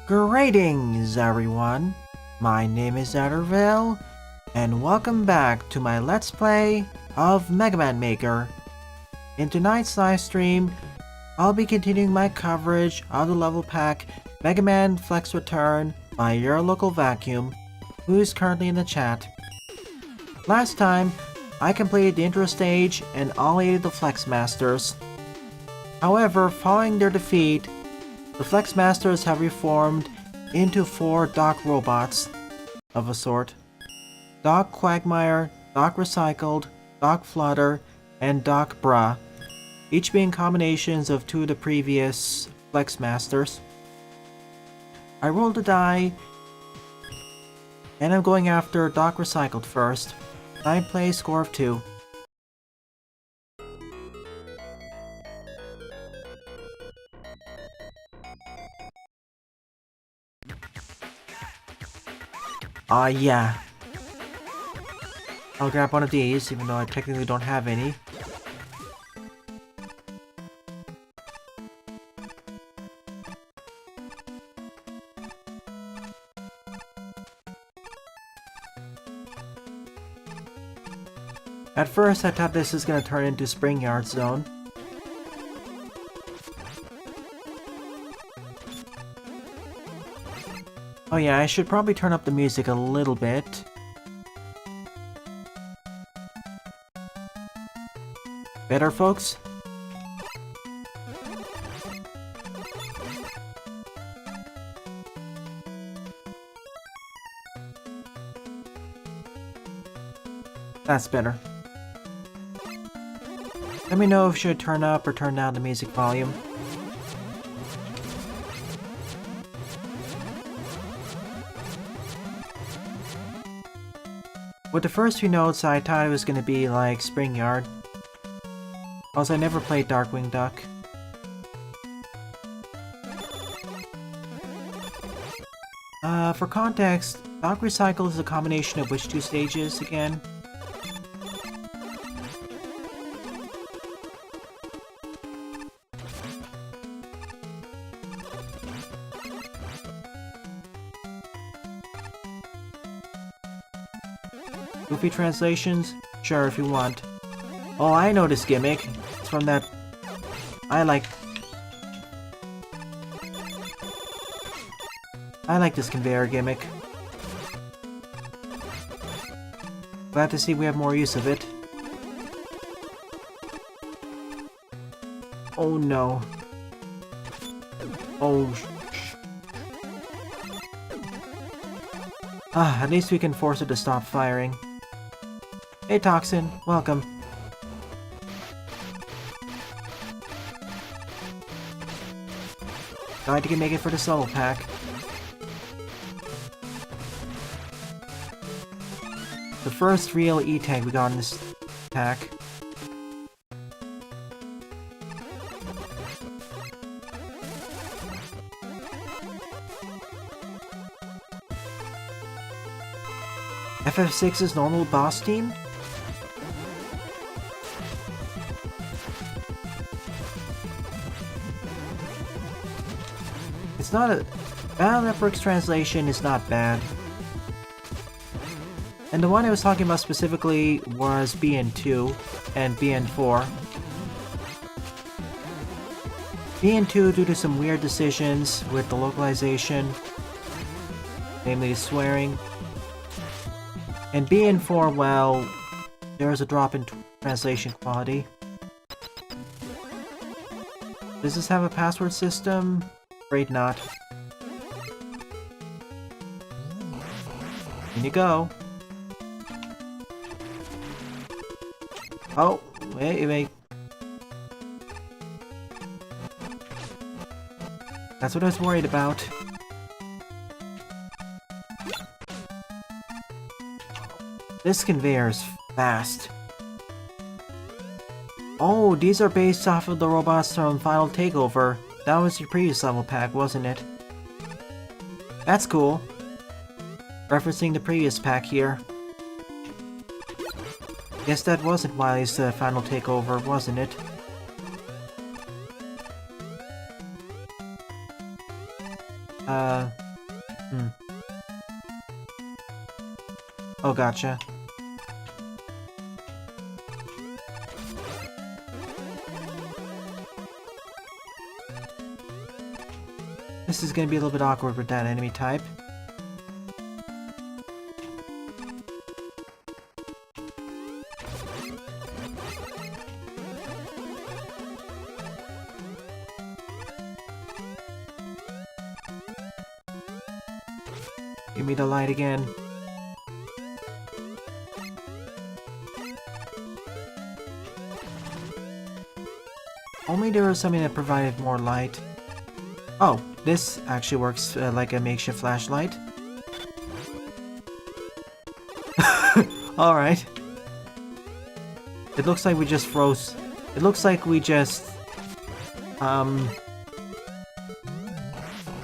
Greetings, everyone. My name is Adderville, and welcome back to my Let's Play of Mega Man Maker. In tonight's live stream, I'll be continuing my coverage of the level pack Mega Man Flex Return by your local vacuum, who is currently in the chat. Last time, I completed the intro stage and all 8 of the Flex Masters. However, following their defeat, the Flex Masters have reformed into 4 Doc robots of a sort. Doc Quagmire, Doc Recycled, Doc Flutter, and Doc Bra, each being combinations of 2 of the previous Flex Masters. I rolled a die, and I'm going after Doc Recycled first. 9th place, score of 2. Yeah. I'll grab one of these, even though I technically don't have any. At first, I thought this was gonna turn into Spring Yard Zone. Oh yeah, I should probably turn up the music a little bit. Better, folks? That's better. Let me know if you should turn up or turn down the music volume. With the first few notes, I thought it was gonna be like Spring Yard. Also, I never played Darkwing Duck. For context, Doc Recycle is a combination of which 2 stages again? Goofy translations? Sure, if you want. Oh, I know this gimmick. It's from that... I like this conveyor gimmick. Glad to see we have more use of it. Oh no. Oh, at least we can force it to stop firing. Hey Toxin, welcome. Glad you can make it for the solo pack. The first real E-tag we got in this pack. FF6's normal boss team? It's not a... Battle Network's translation is not bad. And the one I was talking about specifically was BN2 and BN4. BN2 due to some weird decisions with the localization, namely the swearing. And BN4, well, there is a drop in translation quality. Does this have a password system? Afraid not. In you go. Oh, wait. That's what I was worried about. This conveyor is fast. Oh, these are based off of the robots from Final Takeover. That was your previous level pack, wasn't it? That's cool. Referencing the previous pack here. Guess that wasn't Wily's Final Takeover, wasn't it? Oh, gotcha. This is gonna be a little bit awkward with that enemy type. Give me the light again. Only there was something that provided more light. Oh, this actually works like a makeshift flashlight. Alright. It looks like we just froze. It looks like we just...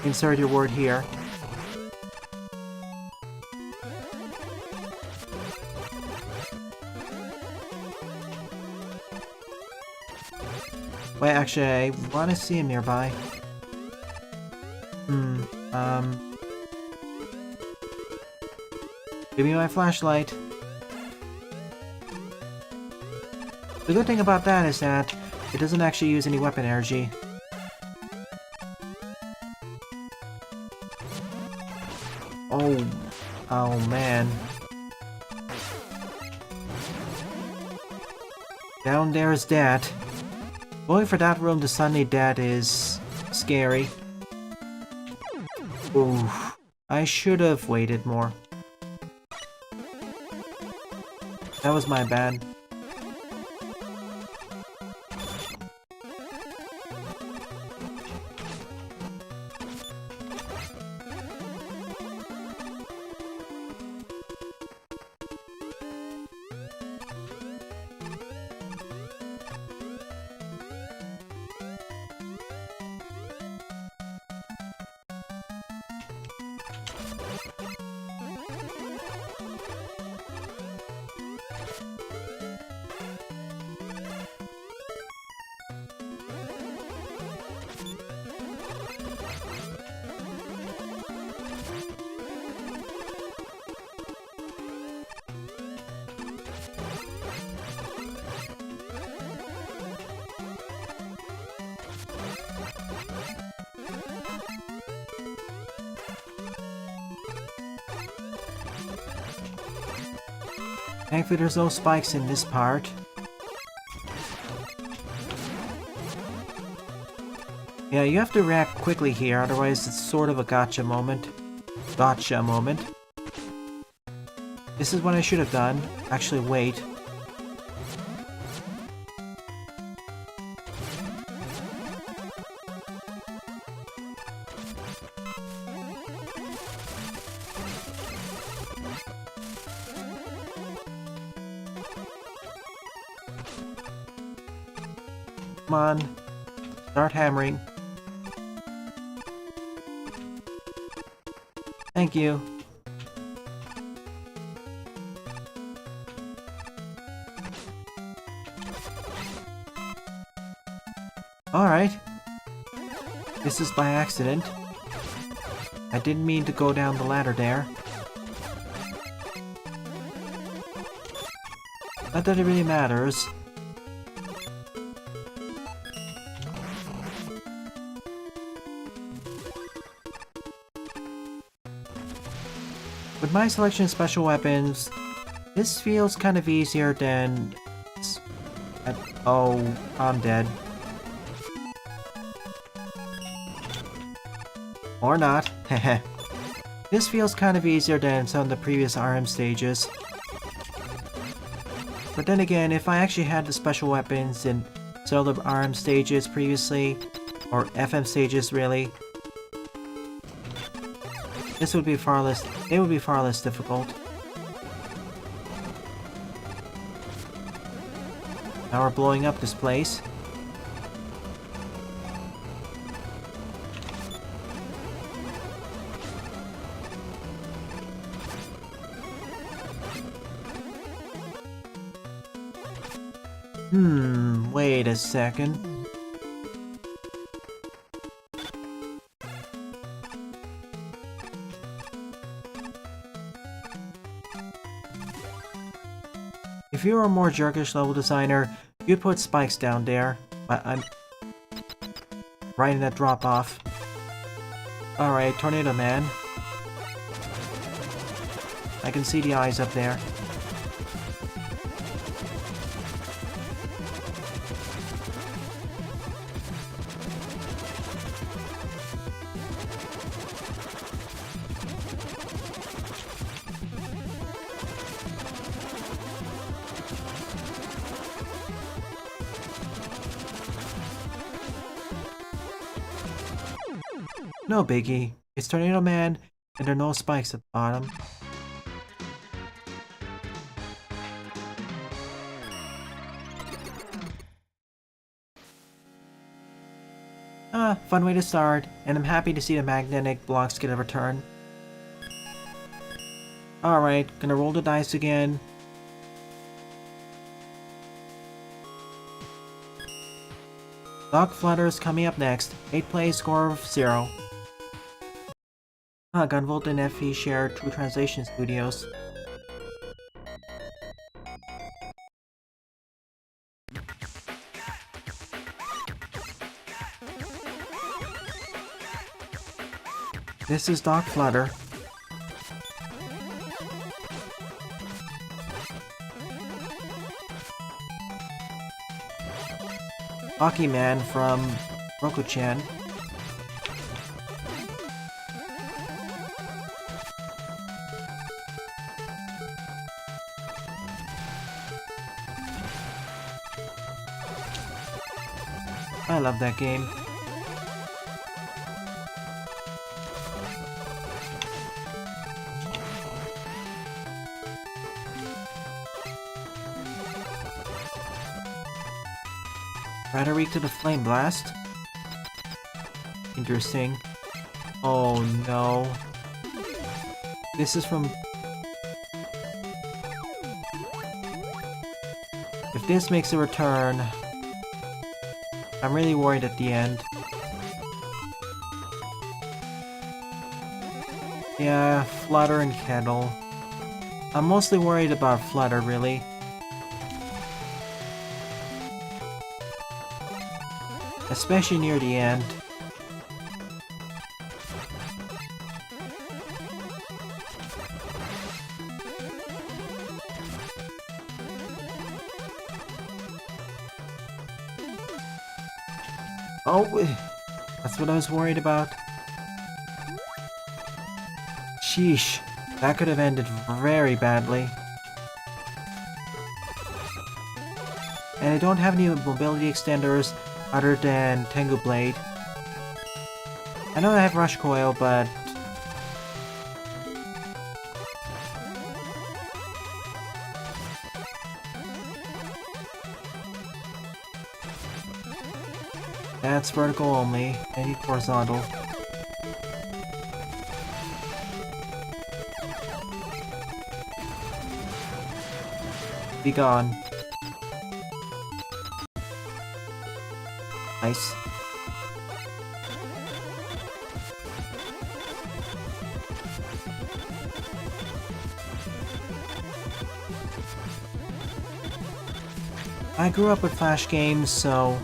insert your word here. Wait, actually, I want to see him nearby. Give me my flashlight. The good thing about that is that it doesn't actually use any weapon energy. Oh man. Down there is that. Going for that room to suddenly that is scary. Oof. I should have waited more. That was my bad. Thankfully there's no spikes in this part. Yeah, you have to react quickly here, otherwise it's sort of a gotcha moment. Gotcha moment. This is what I should have done. Actually, wait. Come on. Start hammering. Thank you. Alright. This is by accident. I didn't mean to go down the ladder there. Not that it really matters. With my selection of special weapons, this feels kind of easier than... Oh, I'm dead. Or not. Heh. This feels kind of easier than some of the previous RM stages. But then again, if I actually had the special weapons in some of the RM stages previously, or FM stages really, this would be far less... It would be far less difficult. Now we're blowing up this place. Wait a second. If you were a more jerkish level designer, you'd put spikes down there. But I'm right in that drop off. Alright, Tornado Man. I can see the eyes up there. No biggie. It's Tornado Man, and there are no spikes at the bottom. Fun way to start, and I'm happy to see the magnetic blocks get a return. Alright, gonna roll the dice again. Dog Flutter is coming up next. 8th place, score of 0. Gunvolt and FE share True Translation Studios. This is Dog Flutter. Hockey Man from Roku-chan. I love that game. Rhetoric to the Flame Blast. Interesting. Oh no. This is from... If this makes a return, I'm really worried at the end. Yeah, Flutter and Kettle. I'm mostly worried about Flutter, really. Especially near the end. Oh, that's what I was worried about. Sheesh, that could have ended very badly. And I don't have any mobility extenders other than Tengu Blade. I know I have Rush Coil, but... That's vertical only. I need horizontal. Be gone. Nice. I grew up with Flash games, so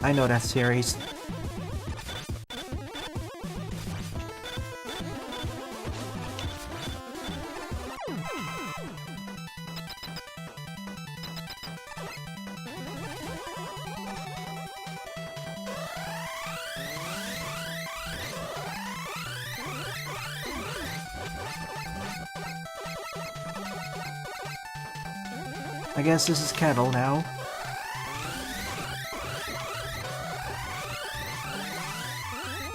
I know that series. I guess this is Kettle now.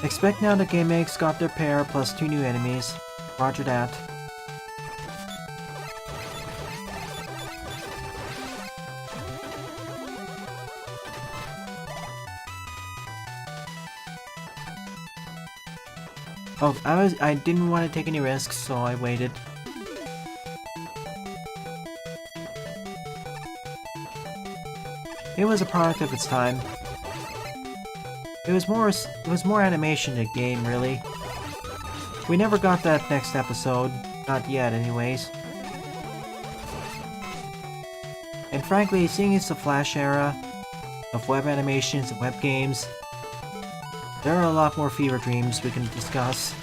Expect now the GameX got their pair plus 2 new enemies. Roger that. Oh, I didn't want to take any risks, so I waited. It was a product of its time. It was more animation than game, really. We never got that next episode. Not yet, anyways. And frankly, seeing it's the Flash era of web animations and web games, there are a lot more fever dreams we can discuss.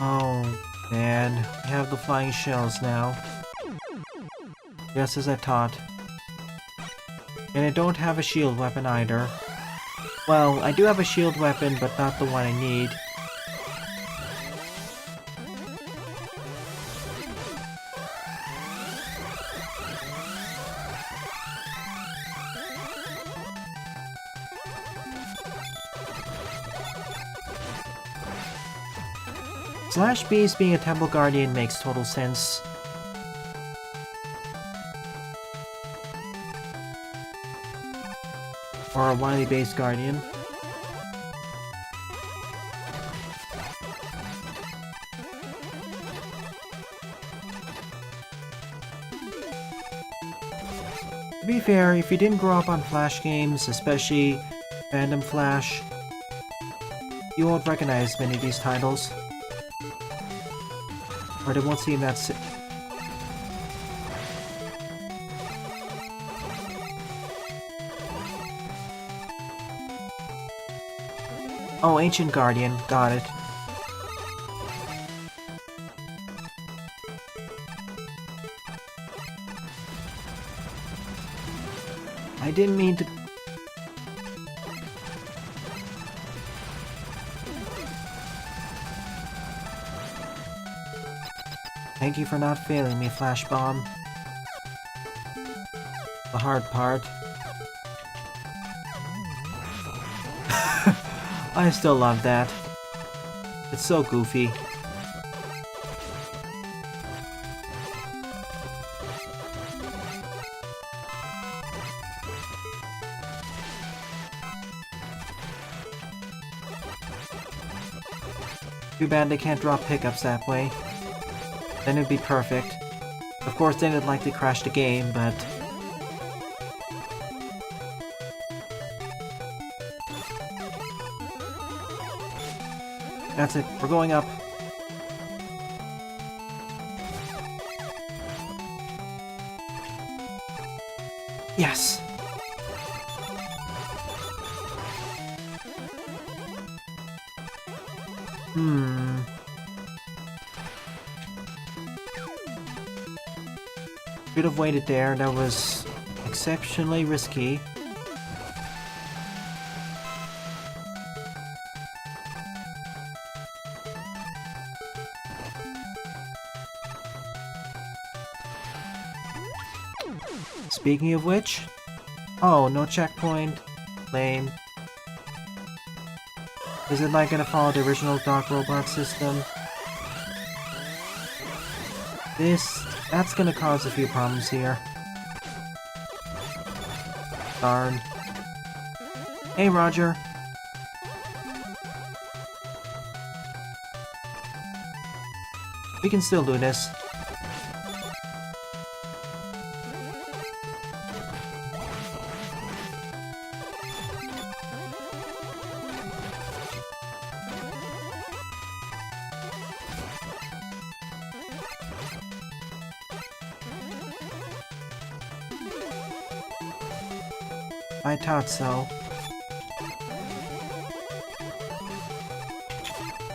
Oh, man, we have the flying shells now. Just as I thought. And I don't have a shield weapon either. Well, I do have a shield weapon, but not the one I need. Slash Beast being a Temple Guardian makes total sense. Or a Wily-based Guardian. To be fair, if you didn't grow up on Flash games, especially Phantom Flash, you won't recognize many of these titles. Or they won't seem that Oh, Ancient Guardian, got it. I didn't mean to... Thank you for not failing me, Flash Bomb. The hard part. I still love that. It's so goofy. Too bad they can't drop pickups that way. Then it'd be perfect. Of course, then it'd likely crash the game, but... That's it, we're going up. Yes! Should have waited there, that was exceptionally risky. Speaking of which... Oh, no checkpoint. Lame. Is it like gonna follow the original Dark Robot system? That's gonna cause a few problems here. Darn. Hey, Roger. We can still do this. I thought so.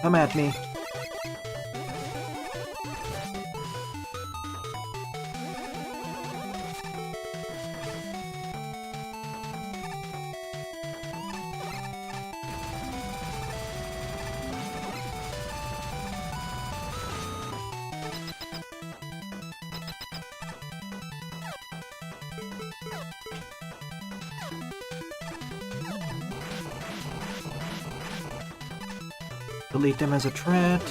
Come at me. Delete them as a threat.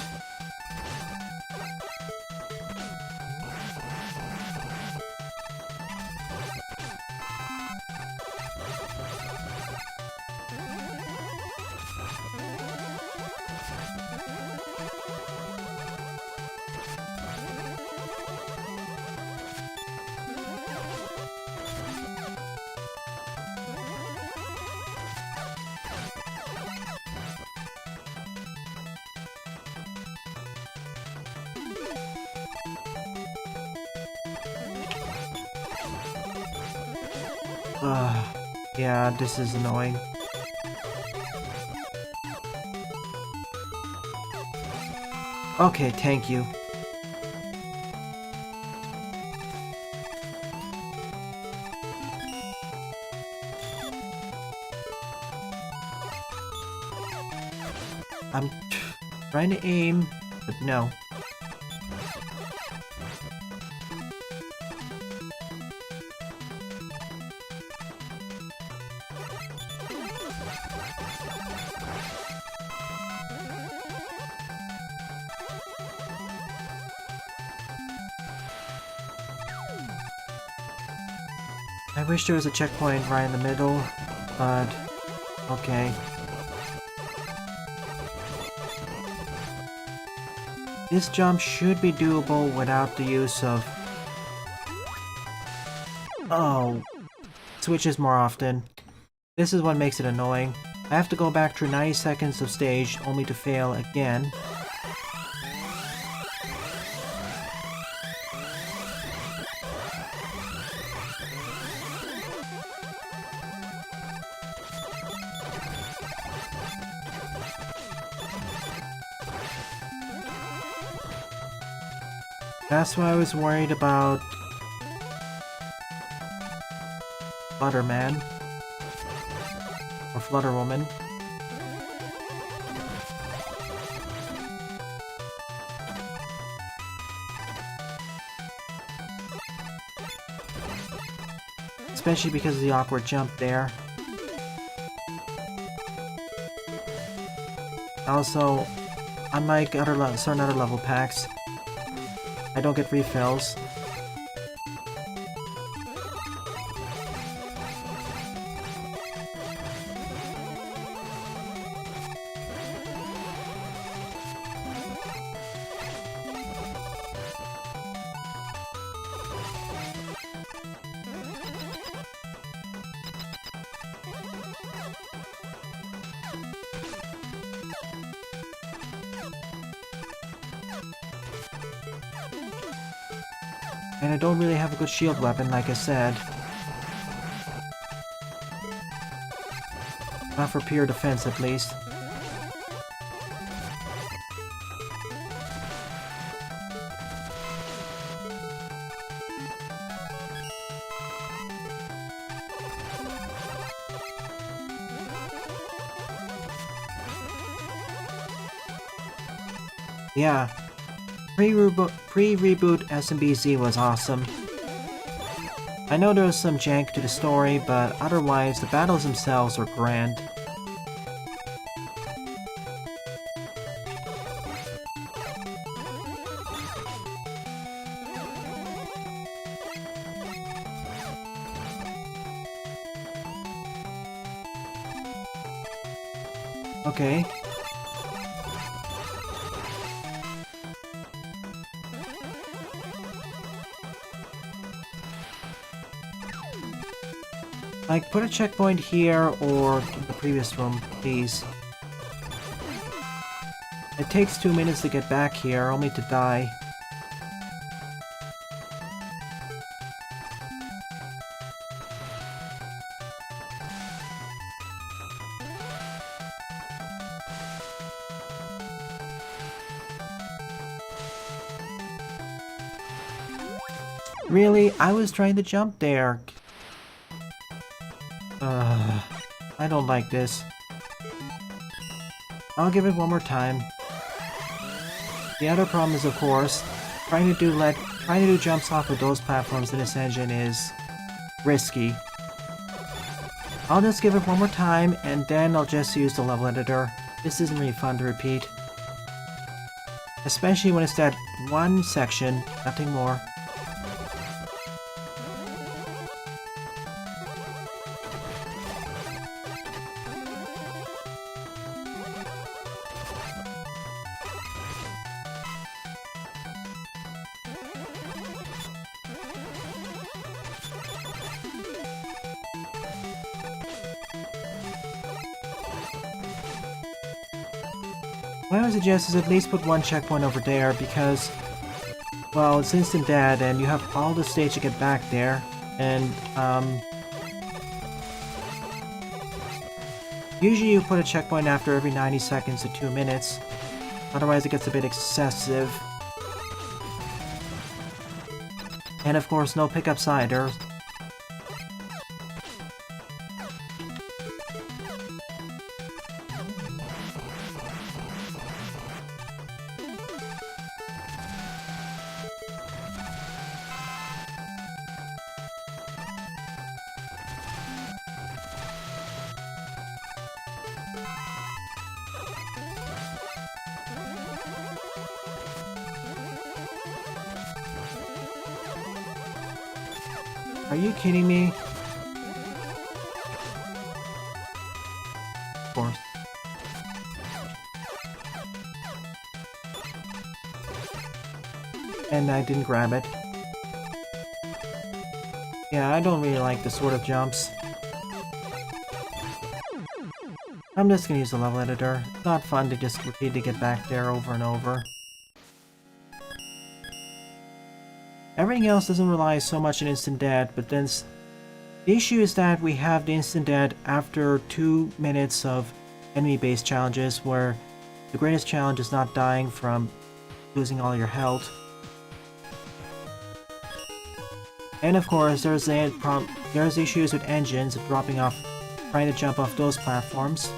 Yeah, this is annoying. Okay, thank you. I'm trying to aim, but no. I wish there was a checkpoint right in the middle, but okay. This jump should be doable without the use of... Oh, switches more often. This is what makes it annoying. I have to go back through 90 seconds of stage only to fail again. That's why I was worried about Flutterman or Flutterwoman. Especially because of the awkward jump there. Also, unlike certain other level packs, I don't get refills. And I don't really have a good shield weapon, like I said. Not for pure defense, at least. Yeah. Pre-reboot SMBZ was awesome. I know there was some jank to the story, but otherwise the battles themselves were grand. Okay. Like, put a checkpoint here or in the previous room, please. It takes 2 minutes to get back here, only to die. Really? I was trying to jump there. I don't like this. I'll give it one more time. The other problem is, of course, trying to do jumps off of those platforms in this engine is risky. I'll just give it one more time, and then I'll just use the level editor. This isn't really fun to repeat. Especially when it's that one section, nothing more. What I would suggest is at least put one checkpoint over there because, well, it's instant dead and you have all the stage to get back there, and Usually you put a checkpoint after every 90 seconds to 2 minutes. Otherwise it gets a bit excessive. And of course, no pickups either. Are you kidding me? Of course. And I didn't grab it. Yeah, I don't really like this sort of jumps. I'm just gonna use the level editor. It's not fun to just repeat to get back there over and over. Everything else doesn't rely so much on instant death, but then the issue is that we have the instant death after 2 minutes of enemy-based challenges, where the greatest challenge is not dying from losing all your health. And of course, there's issues with engines dropping off, trying to jump off those platforms.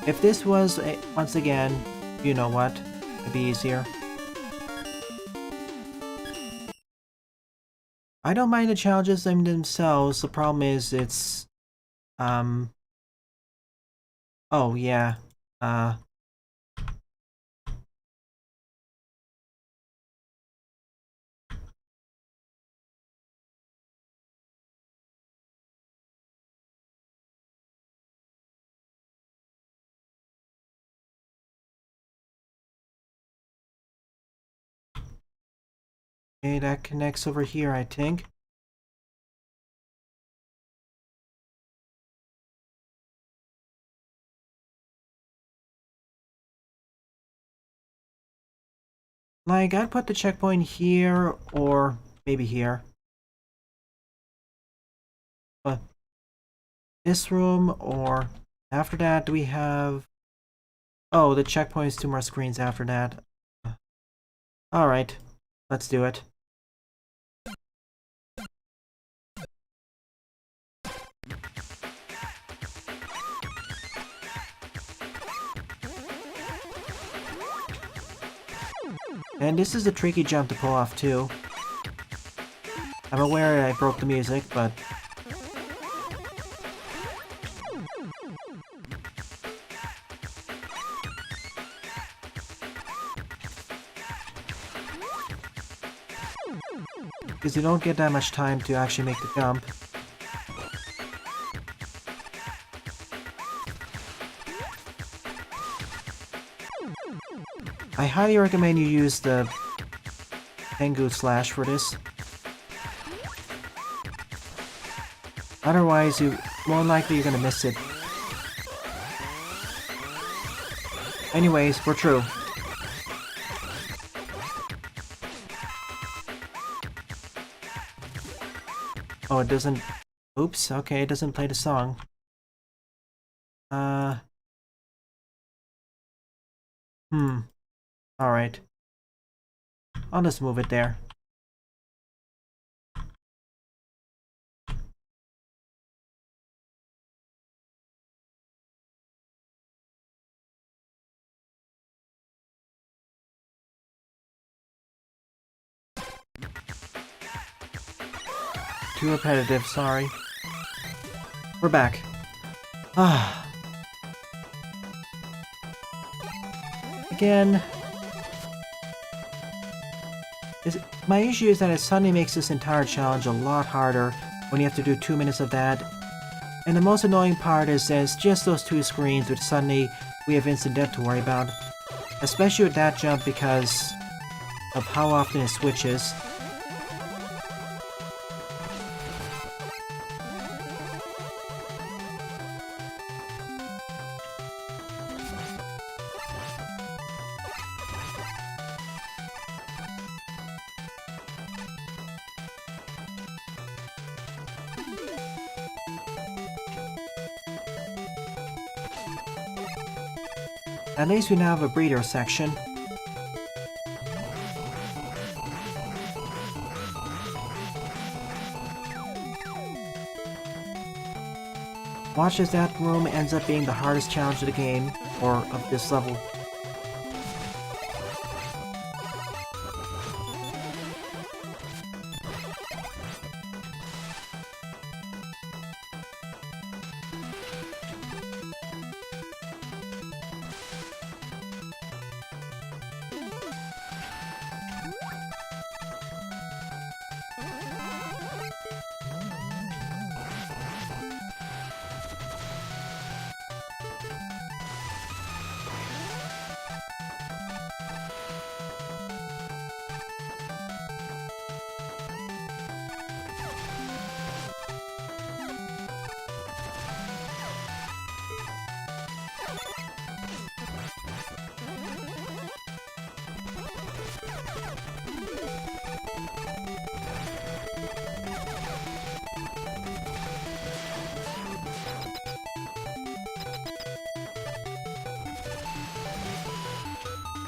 If this was, once again, you know what, it'd be easier. I don't mind the challenges themselves, the problem is it's, oh yeah, okay, that connects over here, I think. Like, I'd put the checkpoint here, or maybe here. But this room, or after that, do we have... Oh, the checkpoint's 2 more screens after that. Alright, let's do it. And this is a tricky jump to pull off too. I'm aware I broke the music, but... because you don't get that much time to actually make the jump. I highly recommend you use the Tengu Slash for this. Otherwise, more likely you're gonna miss it. Anyways, we're true. Oh, it doesn't... Oops, okay, it doesn't play the song. Alright. I'll just move it there. Too repetitive, sorry. We're back. Ah. Again. My issue is that it suddenly makes this entire challenge a lot harder when you have to do 2 minutes of that. And the most annoying part is there's just those 2 screens which suddenly we have instant death to worry about. Especially with that jump because of how often it switches. At least we now have a breeder section. Watch as that room ends up being the hardest challenge of the game, or of this level.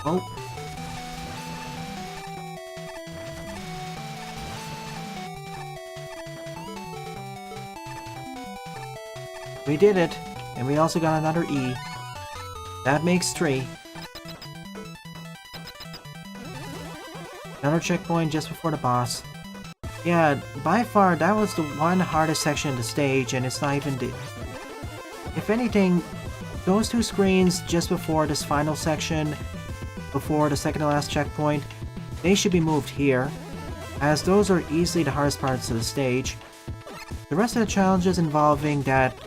Oh. We did it, and we also got another E. That makes 3. Another checkpoint just before the boss. Yeah, by far that was the one hardest section of the stage, and it's not even the... If anything, those 2 screens just before this final section, before the second to last checkpoint, they should be moved here, as those are easily the hardest parts of the stage. The rest of the challenges involving that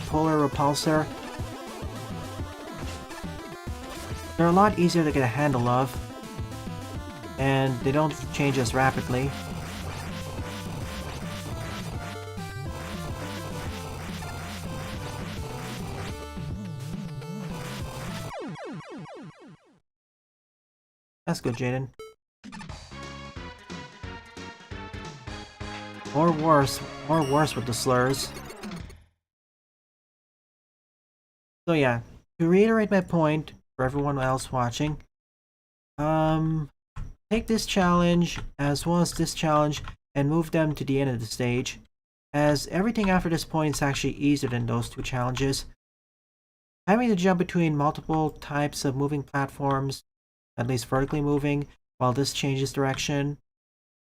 polar repulsor, they're a lot easier to get a handle of, and they don't change as rapidly. That's good, Jaden. Or worse with the slurs. So yeah, to reiterate my point for everyone else watching, take this challenge as well as this challenge and move them to the end of the stage, as everything after this point is actually easier than those 2 challenges. Having to jump between multiple types of moving platforms, at least vertically moving, while this changes direction,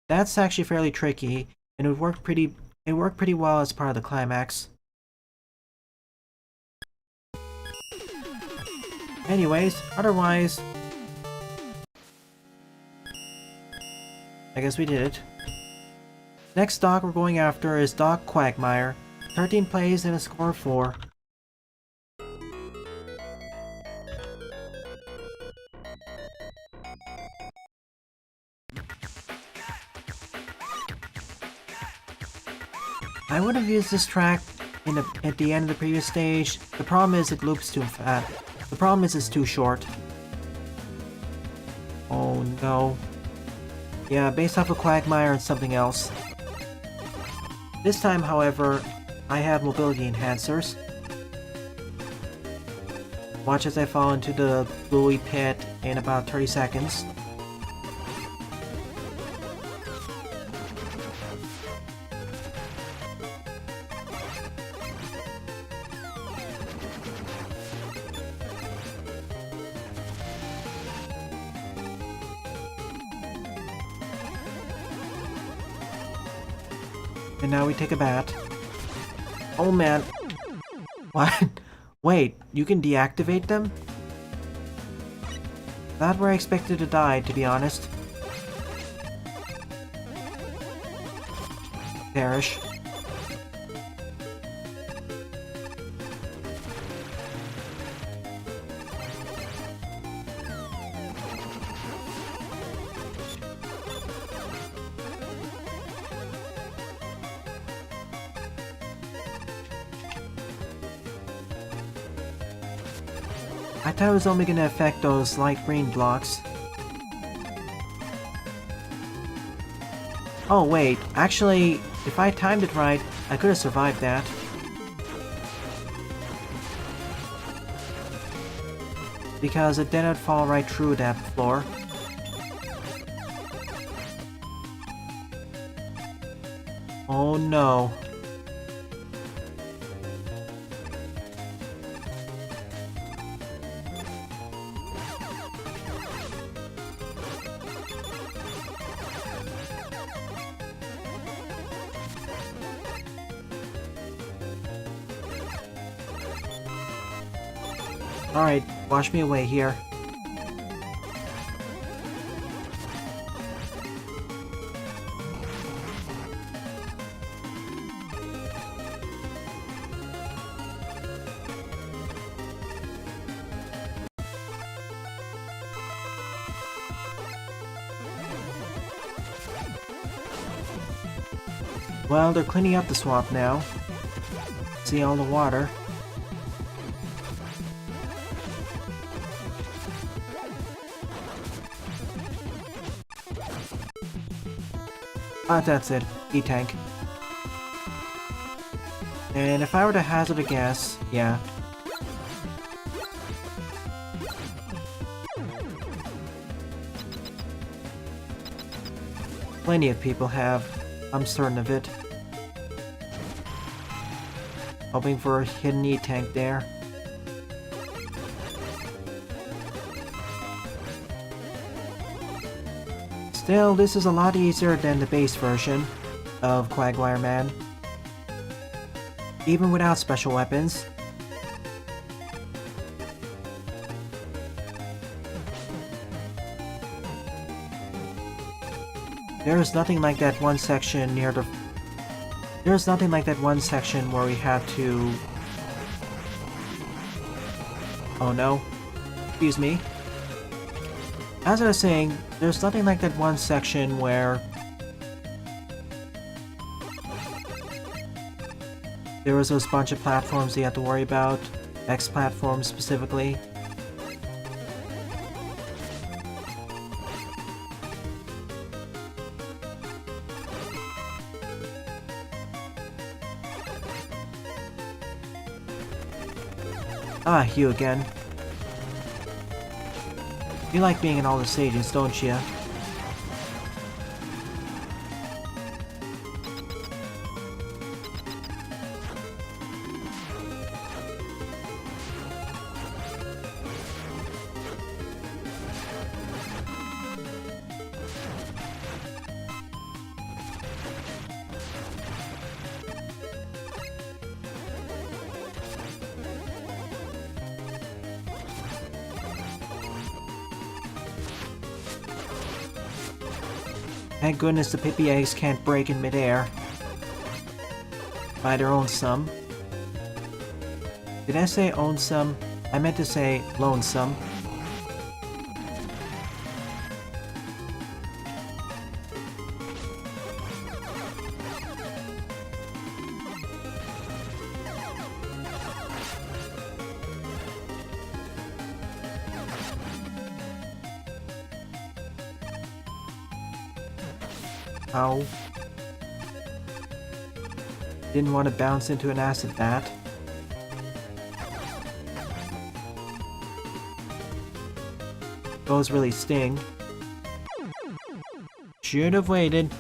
that's actually fairly tricky, and it worked pretty well as part of the climax. Anyways, otherwise, I guess we did it. Next dock we're going after is Doc Quagmire. 13 plays and a score of 4. I would have used this track at the end of the previous stage. The problem is it loops too fast. The problem is it's too short. Oh no. Yeah, based off of Quagmire and something else. This time, however, I have mobility enhancers. Watch as I fall into the bluey pit in about 30 seconds. And now we take a bat. Oh man. What? Wait, you can deactivate them? Not where I expected to die, to be honest. Perish. I thought it was only gonna affect those light green blocks. Oh wait, actually, if I timed it right, I could have survived that. because it didn't fall right through that floor. Oh no. Alright, wash me away here. Well, they're cleaning up the swamp now. See all the water. Ah, that's it. E-tank. And if I were to hazard a guess, yeah. Plenty of people have. I'm certain of it. Hoping for a hidden E-tank there. Still, this is a lot easier than the base version of Quagmire Man. Even without special weapons. There's nothing like that one section near the... There's nothing like that one section where we had to... Oh no. Excuse me. As I was saying, there's nothing like that one section where... There was those bunch of platforms you had to worry about. X platforms specifically. Ah, you again. You like being in all the stages, don't you? Thank goodness the Pippy eggs can't break in midair. By their own sum. Did I say own sum? I meant to say lonesome. Ow. Didn't want to bounce into an acid bat. Those really sting. Should have waited.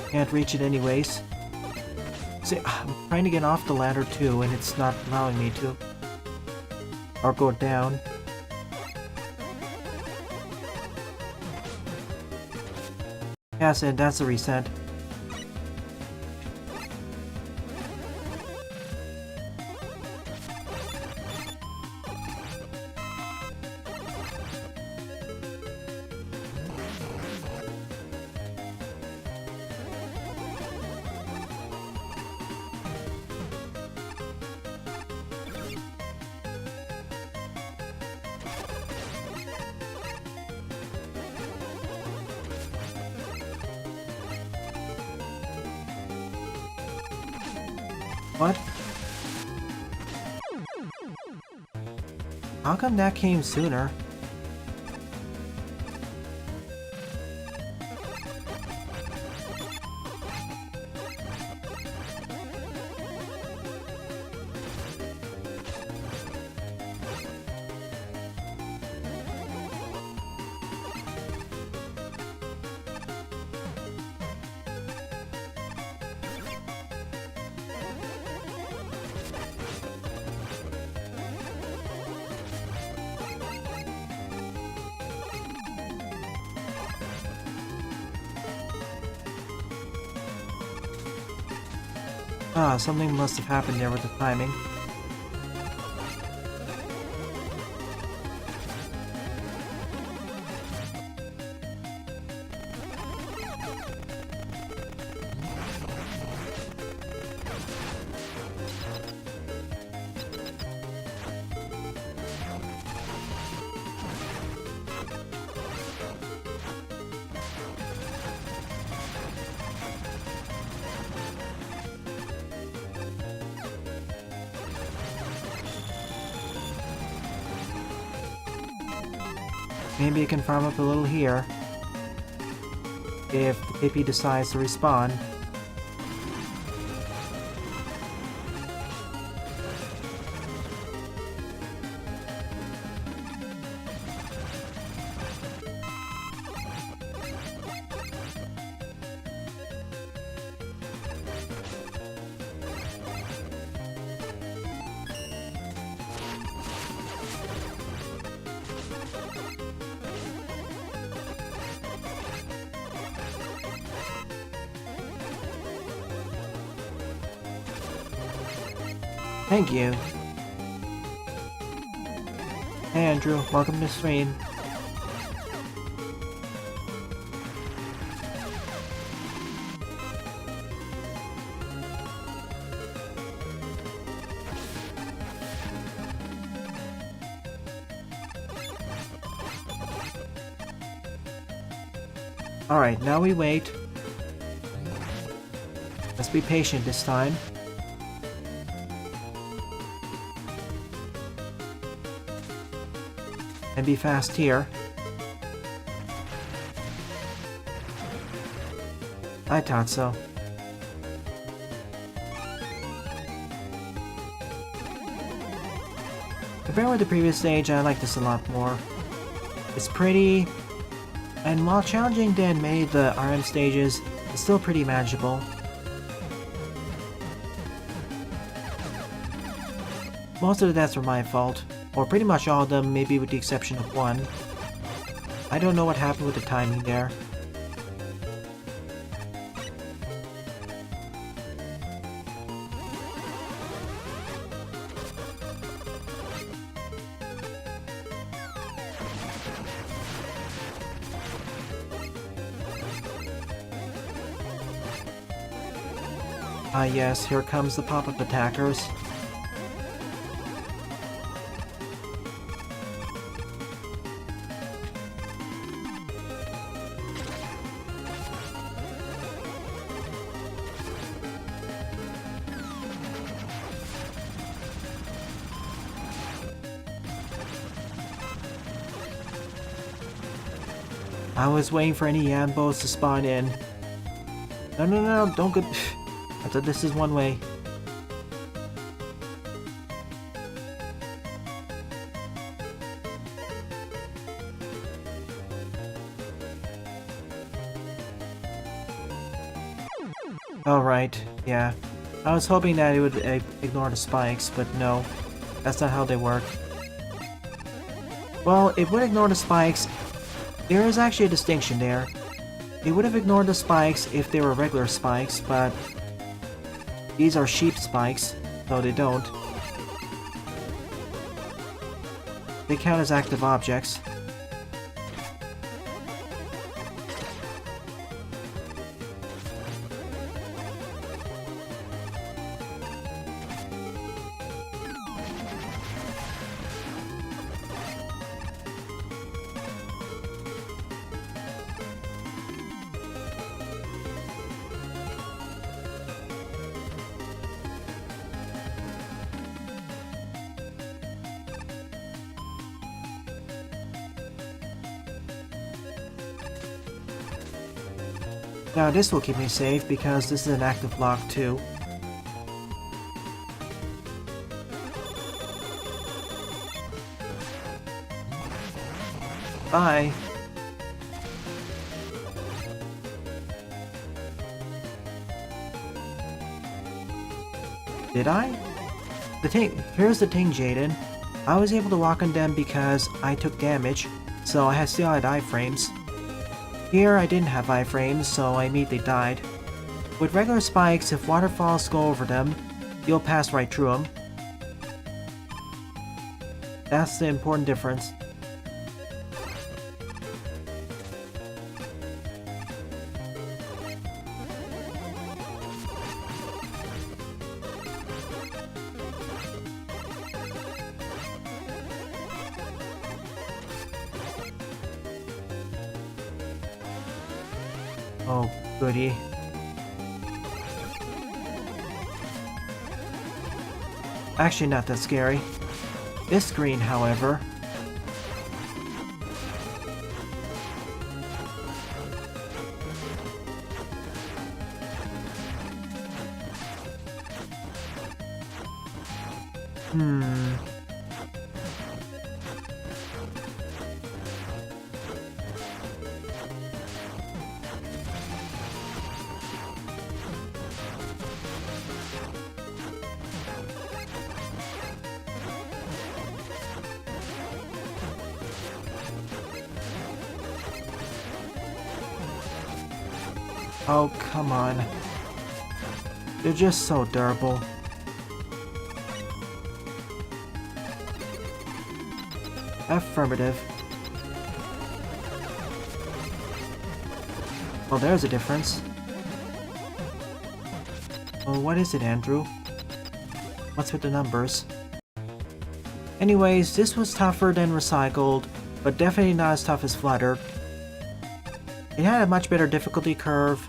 Can't reach it anyways. See, I'm trying to get off the ladder too, and it's not allowing me to. Or go down. Acid, that's a reset. What? How come that came sooner? Ah, something must have happened there with the timing. Maybe I can farm up a little here. If the Pippi decides to respawn. Thank you. Hey Andrew, welcome to the stream. Alright, now we wait. Let's be patient this time. And be fast here. I thought so. Compared with the previous stage, I like this a lot more. It's pretty, and while challenging than many of the RM stages, it's still pretty manageable. Most of the deaths were my fault. Or pretty much all of them, maybe with the exception of one. I don't know what happened with the timing there. Ah yes, here comes the pop-up attackers. I was waiting for any Yambos to spawn in. No, don't go. I thought this is one way. Alright, yeah. I was hoping that it would ignore the spikes, but no. That's not how they work. Well, it would ignore the spikes. There is actually a distinction there. It would have ignored the spikes if they were regular spikes, but these are sheep spikes, so they don't. They count as active objects. Now this will keep me safe because this is an active block too. Bye! Did I? Here's the thing, Jaden. I was able to walk on them because I took damage, so I still had iframes. Here I didn't have iframes, so I immediately died. With regular spikes, if waterfalls go over them, you'll pass right through them. That's the important difference. Oh, goody. Actually, not that scary. This screen, however... Oh, come on. They're just so durable. Affirmative. Well, there's a difference. Well, what is it, Andrew? What's with the numbers? Anyways, this was tougher than Recycled, but definitely not as tough as Fluttered. It had a much better difficulty curve.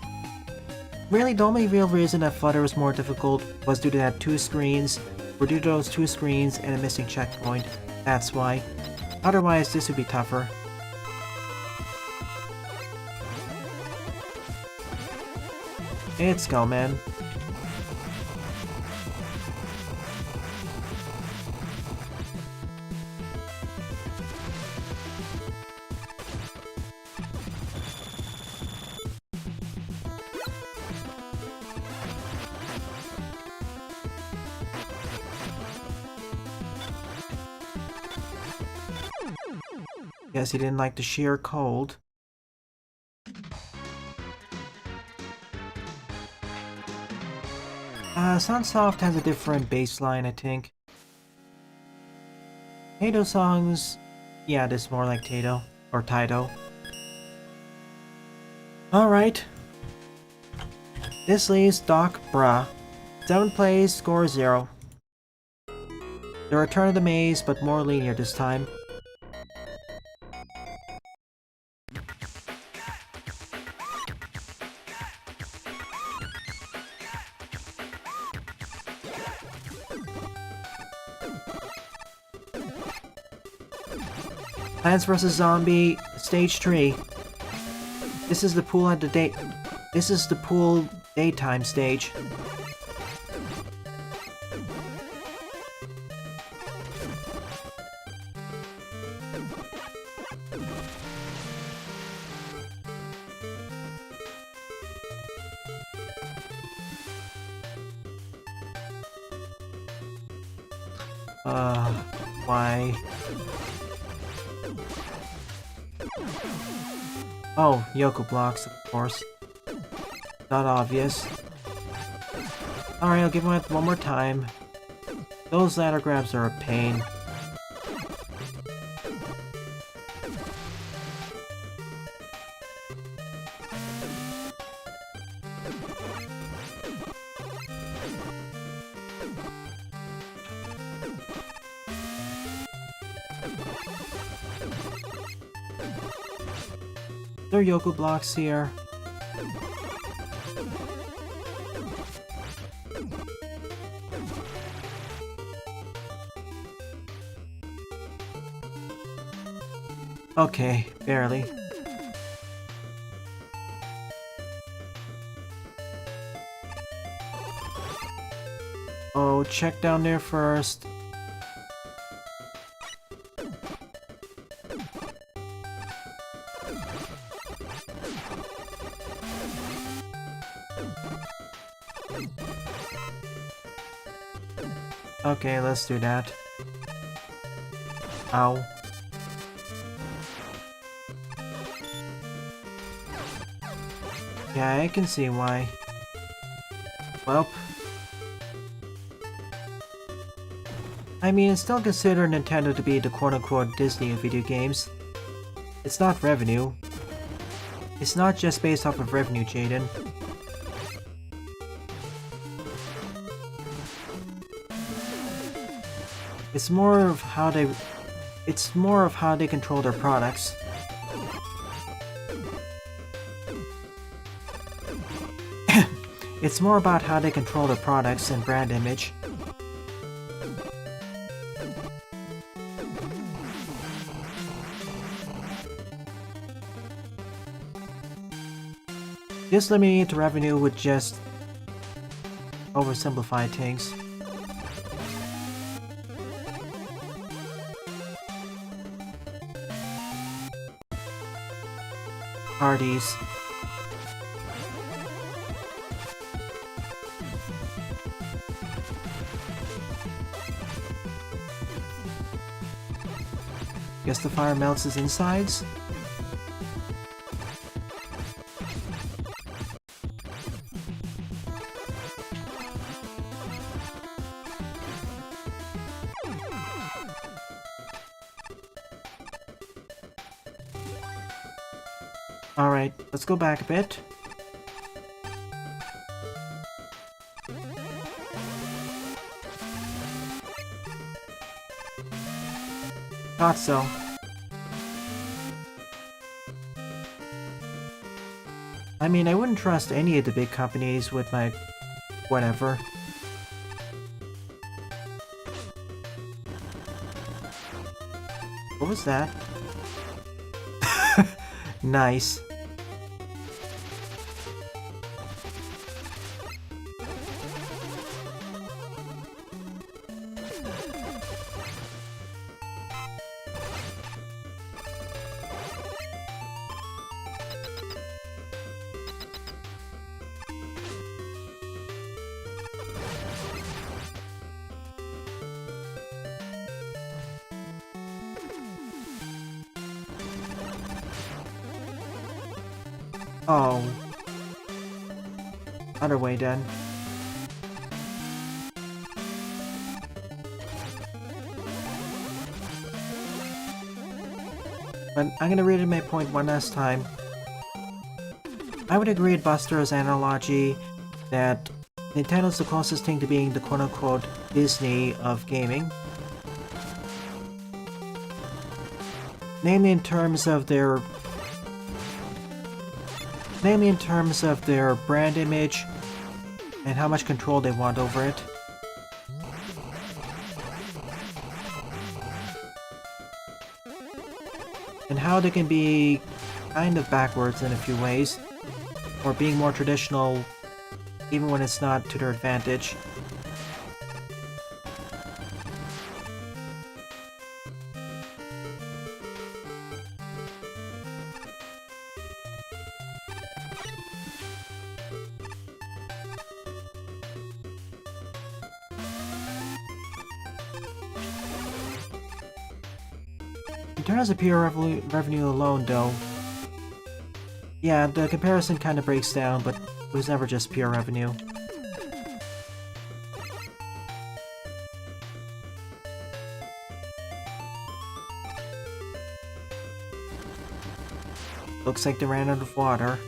Really, the only real reason that Flutter was more difficult was due to that two screens, or due to those two screens and a missing checkpoint. That's why. Otherwise, this would be tougher. It's go, man. Guess he didn't like the sheer cold. Sunsoft has a different bass line, I think. Tato songs... yeah, this is more like Tato. Or Taito. Alright. This leaves Doc Bra. 7th place, score 0. The Return of the Maze, but more linear this time. Plants vs. Zombie, Stage 3. This is the pool at the day. This is the pool daytime stage. Why? Oh, Yoku blocks, of course. Not obvious. Alright, I'll give him it one more time. Those ladder grabs are a pain. There are Yoku blocks here. Okay, barely. Oh, check down there first. Okay, let's do that. Ow. Yeah, I can see why. Well, I mean, it's still considered Nintendo to be the quote-unquote Disney of video games. It's not revenue. It's not just based off of revenue, Jaden. It's more of how they control their products. It's more about how they control their products and brand image. Just limiting it to revenue would just oversimplify things. Parties. Guess the fire melts his insides? Alright, let's go back a bit. Thought so. I mean, I wouldn't trust any of the big companies with my whatever. What was that? Nice. Oh. Other way then. But I'm gonna read my point one last time. I would agree with Buster's analogy that Nintendo's the closest thing to being the quote-unquote Disney of gaming. Namely in terms of their brand image and how much control they want over it. And how they can be kind of backwards in a few ways, or being more traditional even when it's not to their advantage. In terms of pure revenue alone, though, yeah, the comparison kind of breaks down, but it was never just pure revenue. Looks like they ran out of water.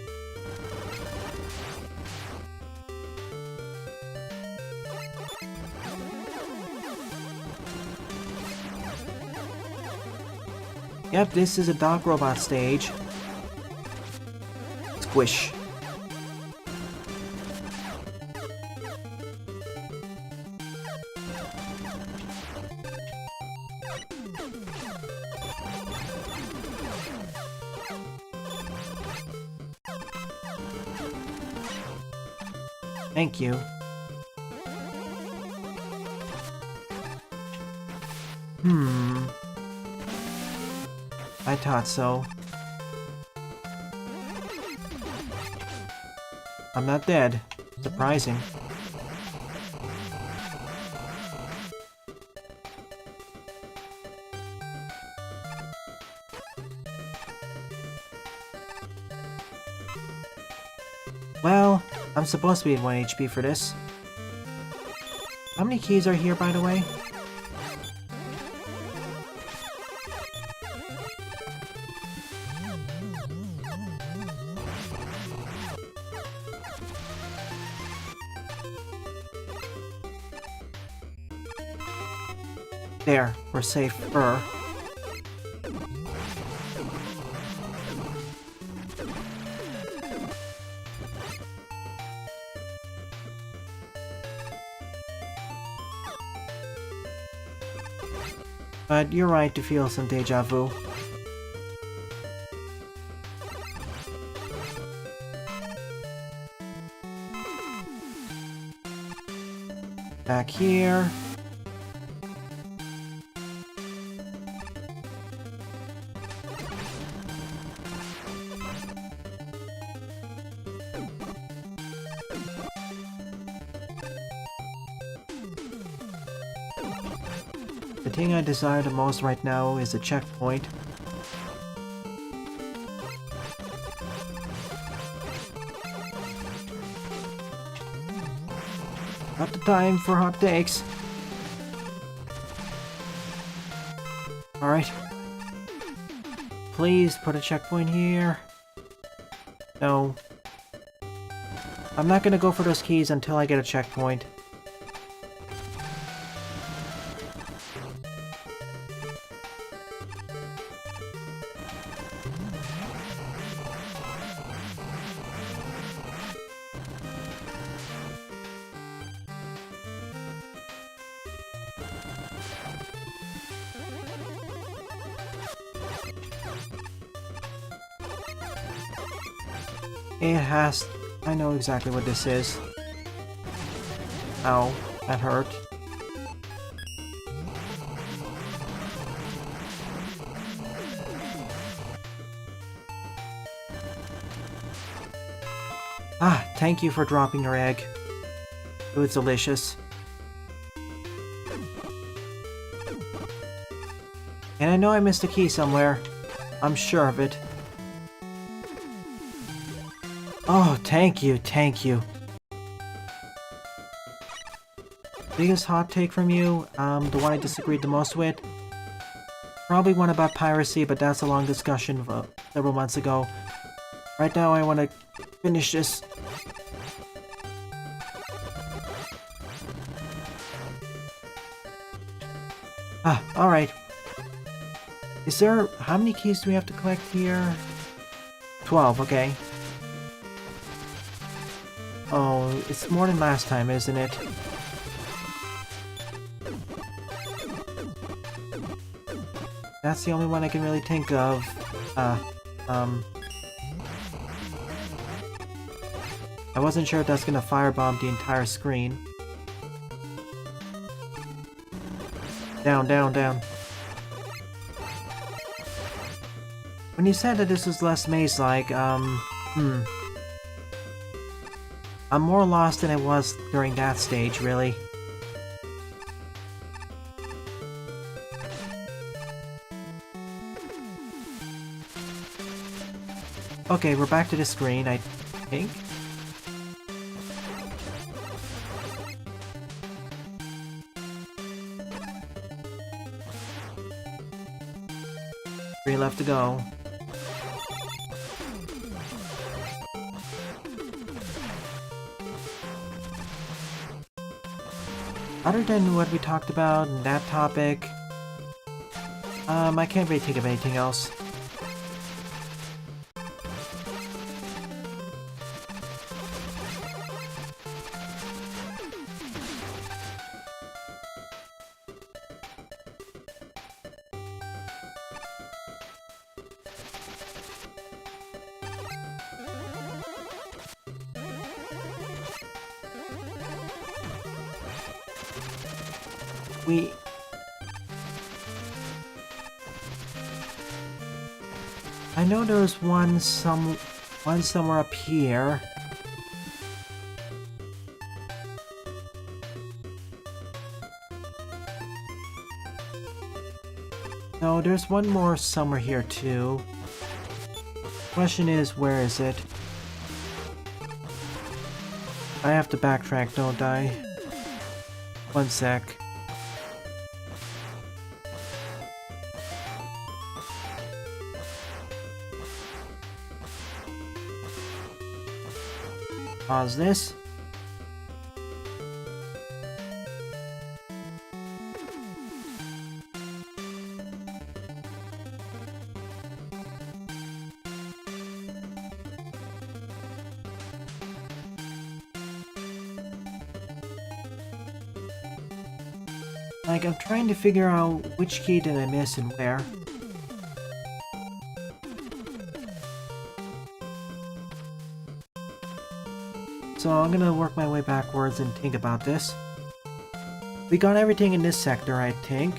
Yep, this is a dog robot stage. Squish. Thank you. I thought so. I'm not dead. Surprising. Well, I'm supposed to be at 1 HP for this. How many keys are here, by the way? There, we're safer. But you're right to feel some deja vu. Back here. The thing I desire the most right now is a checkpoint. Not the time for hot takes. Alright. Please put a checkpoint here. No. I'm not gonna go for those keys until I get a checkpoint. It has... I know exactly what this is. Ow, that hurt. Ah, thank you for dropping your egg. It was delicious. And I know I missed a key somewhere. I'm sure of it. Oh, thank you, thank you. Biggest hot take from you, the one I disagreed the most with. Probably one about piracy, but that's a long discussion several months ago. Right now I want to finish this. Ah, alright. Is there... how many keys do we have to collect here? 12, okay. Oh, it's more than last time, isn't it? That's the only one I can really think of. I wasn't sure if that's gonna firebomb the entire screen. Down, down, down. When you said that this was less maze-like, I'm more lost than I was during that stage, really. Okay, we're back to the screen, I think. Three left to go. Other than what we talked about in that topic, I can't really think of anything else. I know there's one somewhere up here. No, there's one more somewhere here too. Question is, where is it? I have to backtrack, don't I? One sec. Pause this. Like, I'm trying to figure out which key did I miss and where. So I'm gonna work my way backwards and think about this. We got everything in this sector, I think.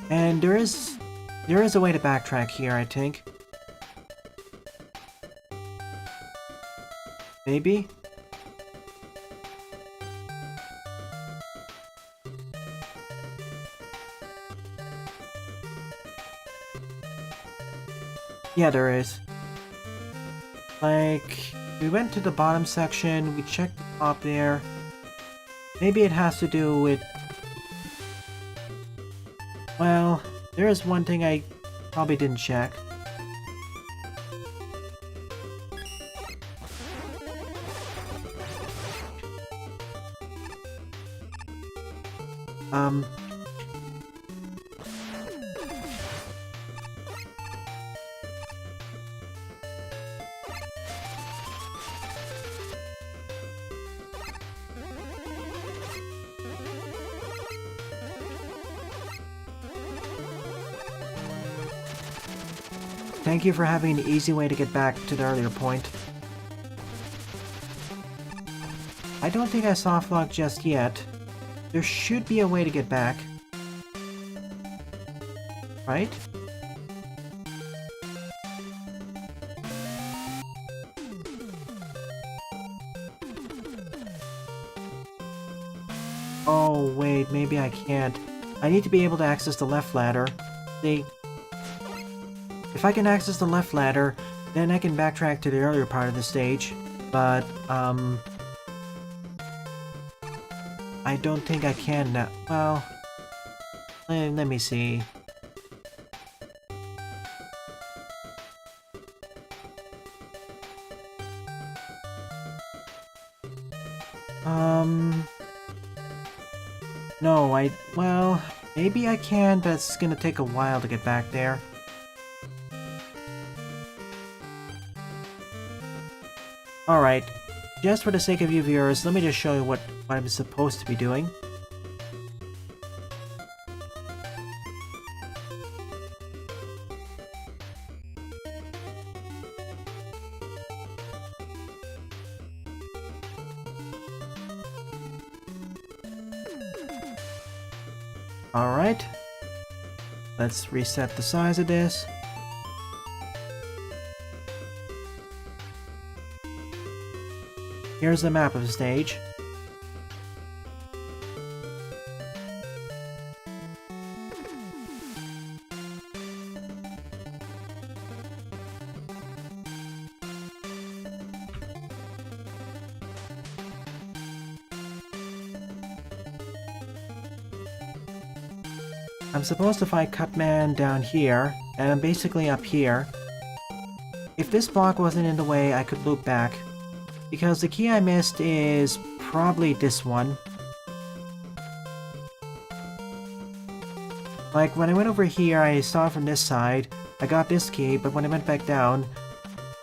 And there is a way to backtrack here, I think. Maybe? Yeah, there is. Like, we went to the bottom section, we checked the top there. Maybe it has to do with... Well, there is one thing I probably didn't check. Thank you for having an easy way to get back to the earlier point. I don't think I softlocked just yet. There should be a way to get back. Right? Oh, wait, maybe I can't. I need to be able to access the left ladder. See? If I can access the left ladder, then I can backtrack to the earlier part of the stage. But, I don't think I can now. Well, let me see. No, well, maybe I can, but it's gonna take a while to get back there. Alright, just for the sake of you viewers, let me just show you what I'm supposed to be doing. Alright, let's reset the size of this. Here's the map of the stage. I'm supposed to fight Cutman down here, and I'm basically up here. If this block wasn't in the way, I could loop back. Because the key I missed is probably this one. Like, when I went over here, I saw it from this side. I got this key, but when I went back down,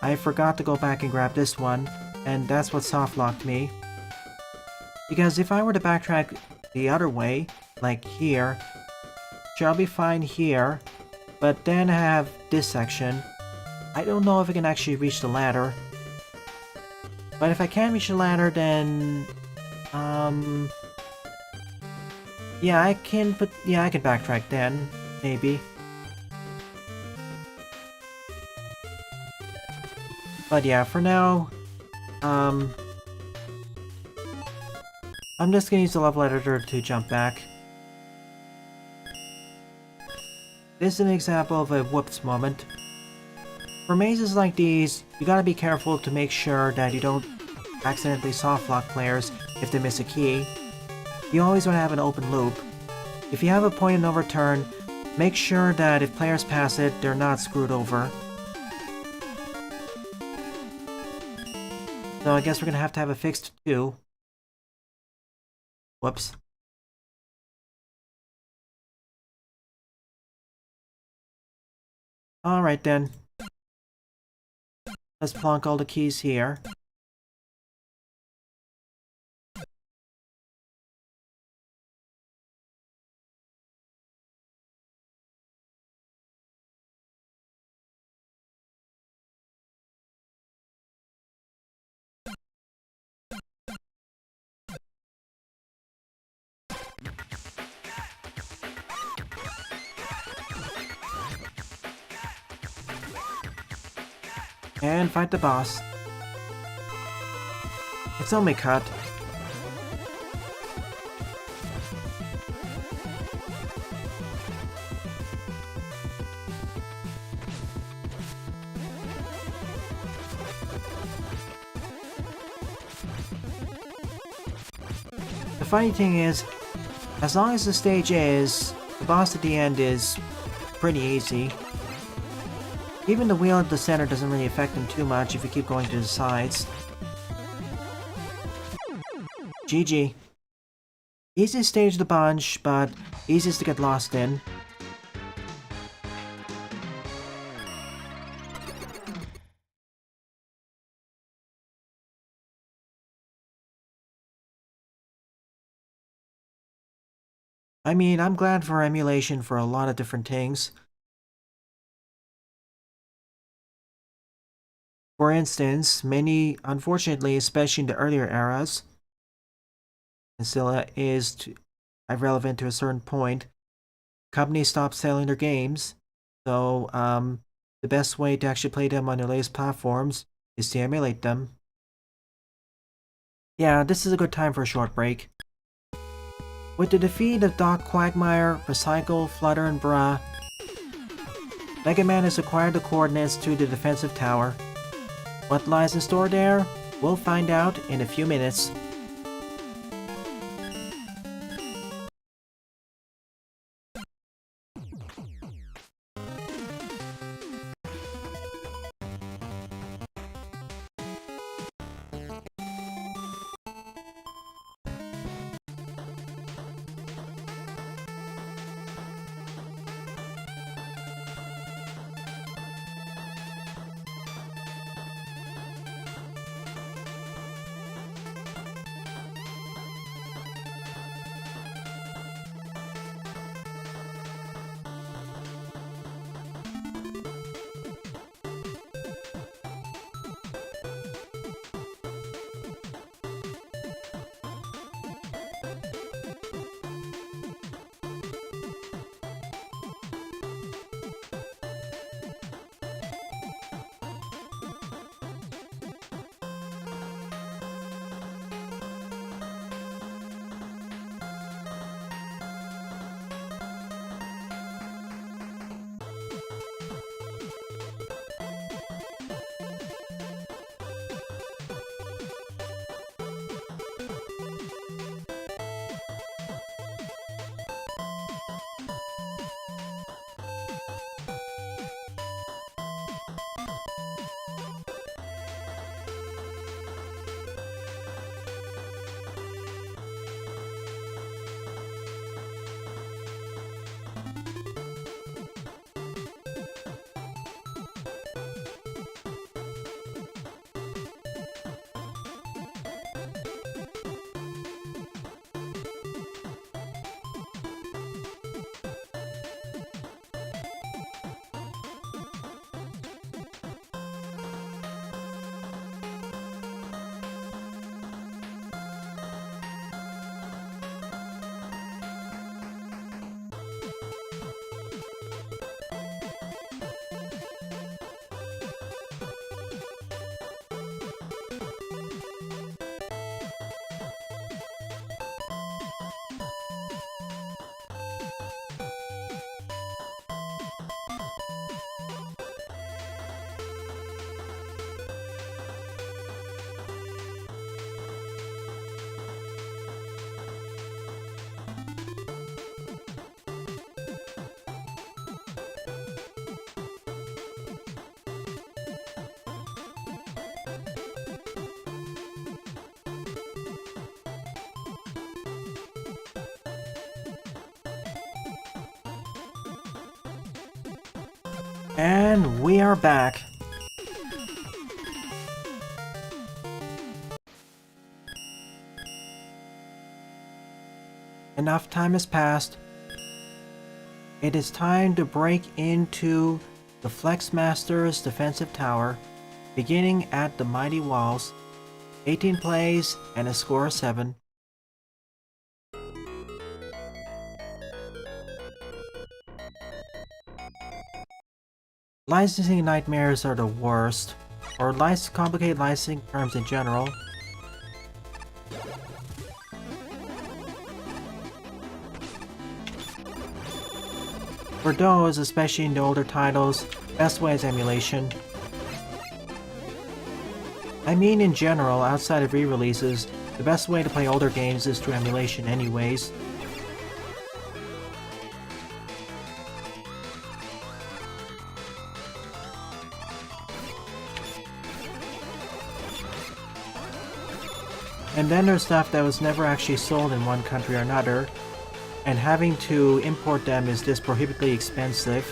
I forgot to go back and grab this one, and that's what soft-locked me. Because if I were to backtrack the other way, like here, sure, I'll be fine here, but then I have this section. I don't know if I can actually reach the ladder. But if I can't reach the ladder, then... yeah, I can backtrack then. Maybe. But yeah, for now... I'm just gonna use the level editor to jump back. This is an example of a whoops moment. For mazes like these, you gotta be careful to make sure that you don't accidentally softlock players if they miss a key. You always want to have an open loop. If you have a point of no return, make sure that if players pass it, they're not screwed over. So I guess we're gonna have to have a fixed 2. Whoops. Alright then. Let's plonk all the keys here. And fight the boss. It's only cut. The funny thing is, as long as the stage is, the boss at the end is pretty easy. Even the wheel at the center doesn't really affect him too much if you keep going to the sides. GG. Easiest stage of the bunch, but easiest to get lost in. I mean, I'm glad for emulation for a lot of different things. For instance, many, unfortunately, especially in the earlier eras, and still is relevant to a certain point, companies stopped selling their games, so the best way to actually play them on your latest platforms is to emulate them. Yeah, this is a good time for a short break. With the defeat of Doc Quagmire, Recycle, Flutter, and Bra, Mega Man has acquired the coordinates to the defensive tower. What lies in store there? We'll find out in a few minutes. And we are back. Enough time has passed. It is time to break into the Flexmaster's defensive tower, beginning at the mighty walls. 18 plays and a score of 7. Licensing nightmares are the worst, or complicated licensing terms in general. For those, especially in the older titles, best way is emulation. I mean in general, outside of re-releases, the best way to play older games is through emulation anyways. And then there's stuff that was never actually sold in one country or another, and having to import them is just prohibitively expensive.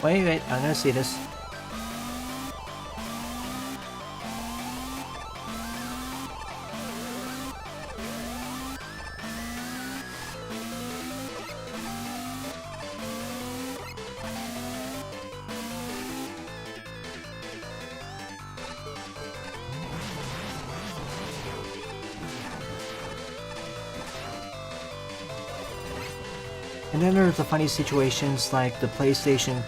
Wait, I'm gonna see this. And then there's the funny situations like the PlayStation.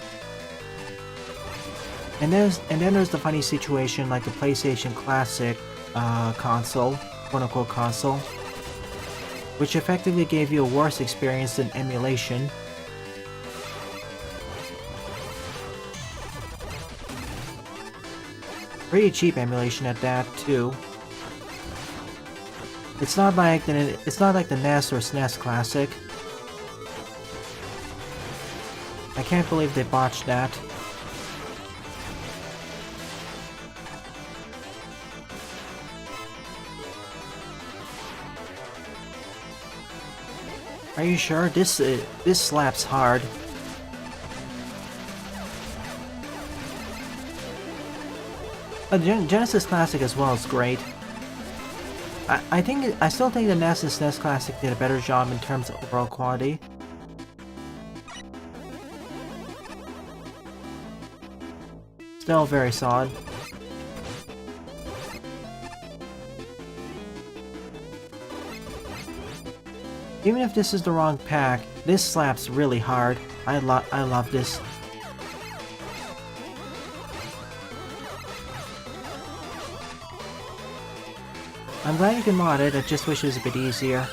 And then there's the funny situation like the PlayStation Classic console, quote-unquote console, which effectively gave you a worse experience than emulation. Pretty cheap emulation at that too. It's not like the NES or SNES Classic. I can't believe they botched that. Are you sure? This slaps hard. Genesis Classic as well is great. I still think the NES and SNES Classic did a better job in terms of overall quality. Still very solid. Even if this is the wrong pack, this slaps really hard. I love this. I'm glad you can mod it, I just wish it was a bit easier.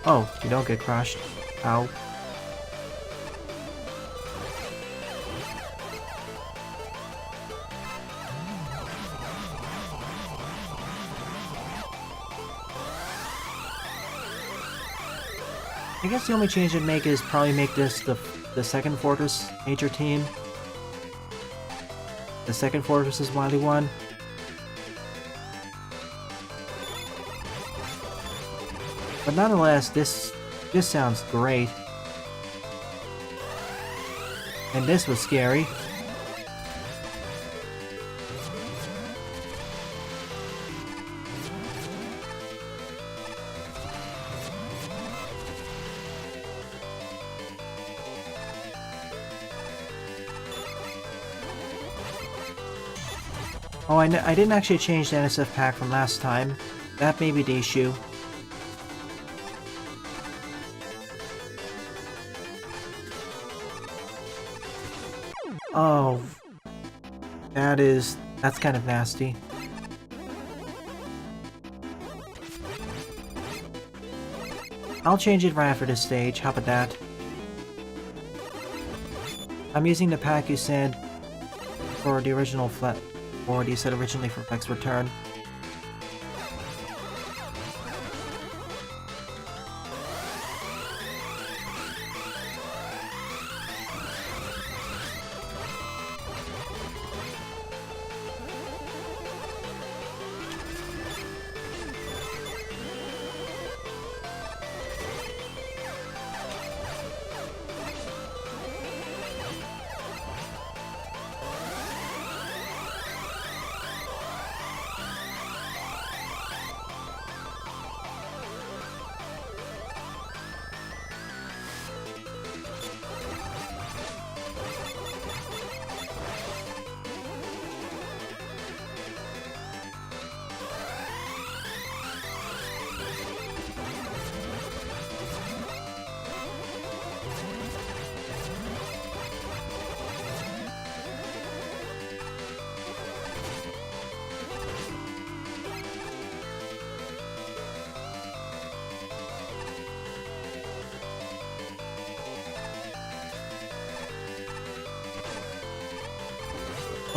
Oh, you don't get crushed. Ow. I guess the only change I'd make is probably make this the second Fortress Major team. The second Fortress is Wily 1. But nonetheless, this sounds great. And this was scary. Oh, I didn't actually change the NSF pack from last time. That may be the issue. Oh, that's kind of nasty. I'll change it right after this stage, how about that? I'm using the pack you said for the original or you said originally for Flex Return.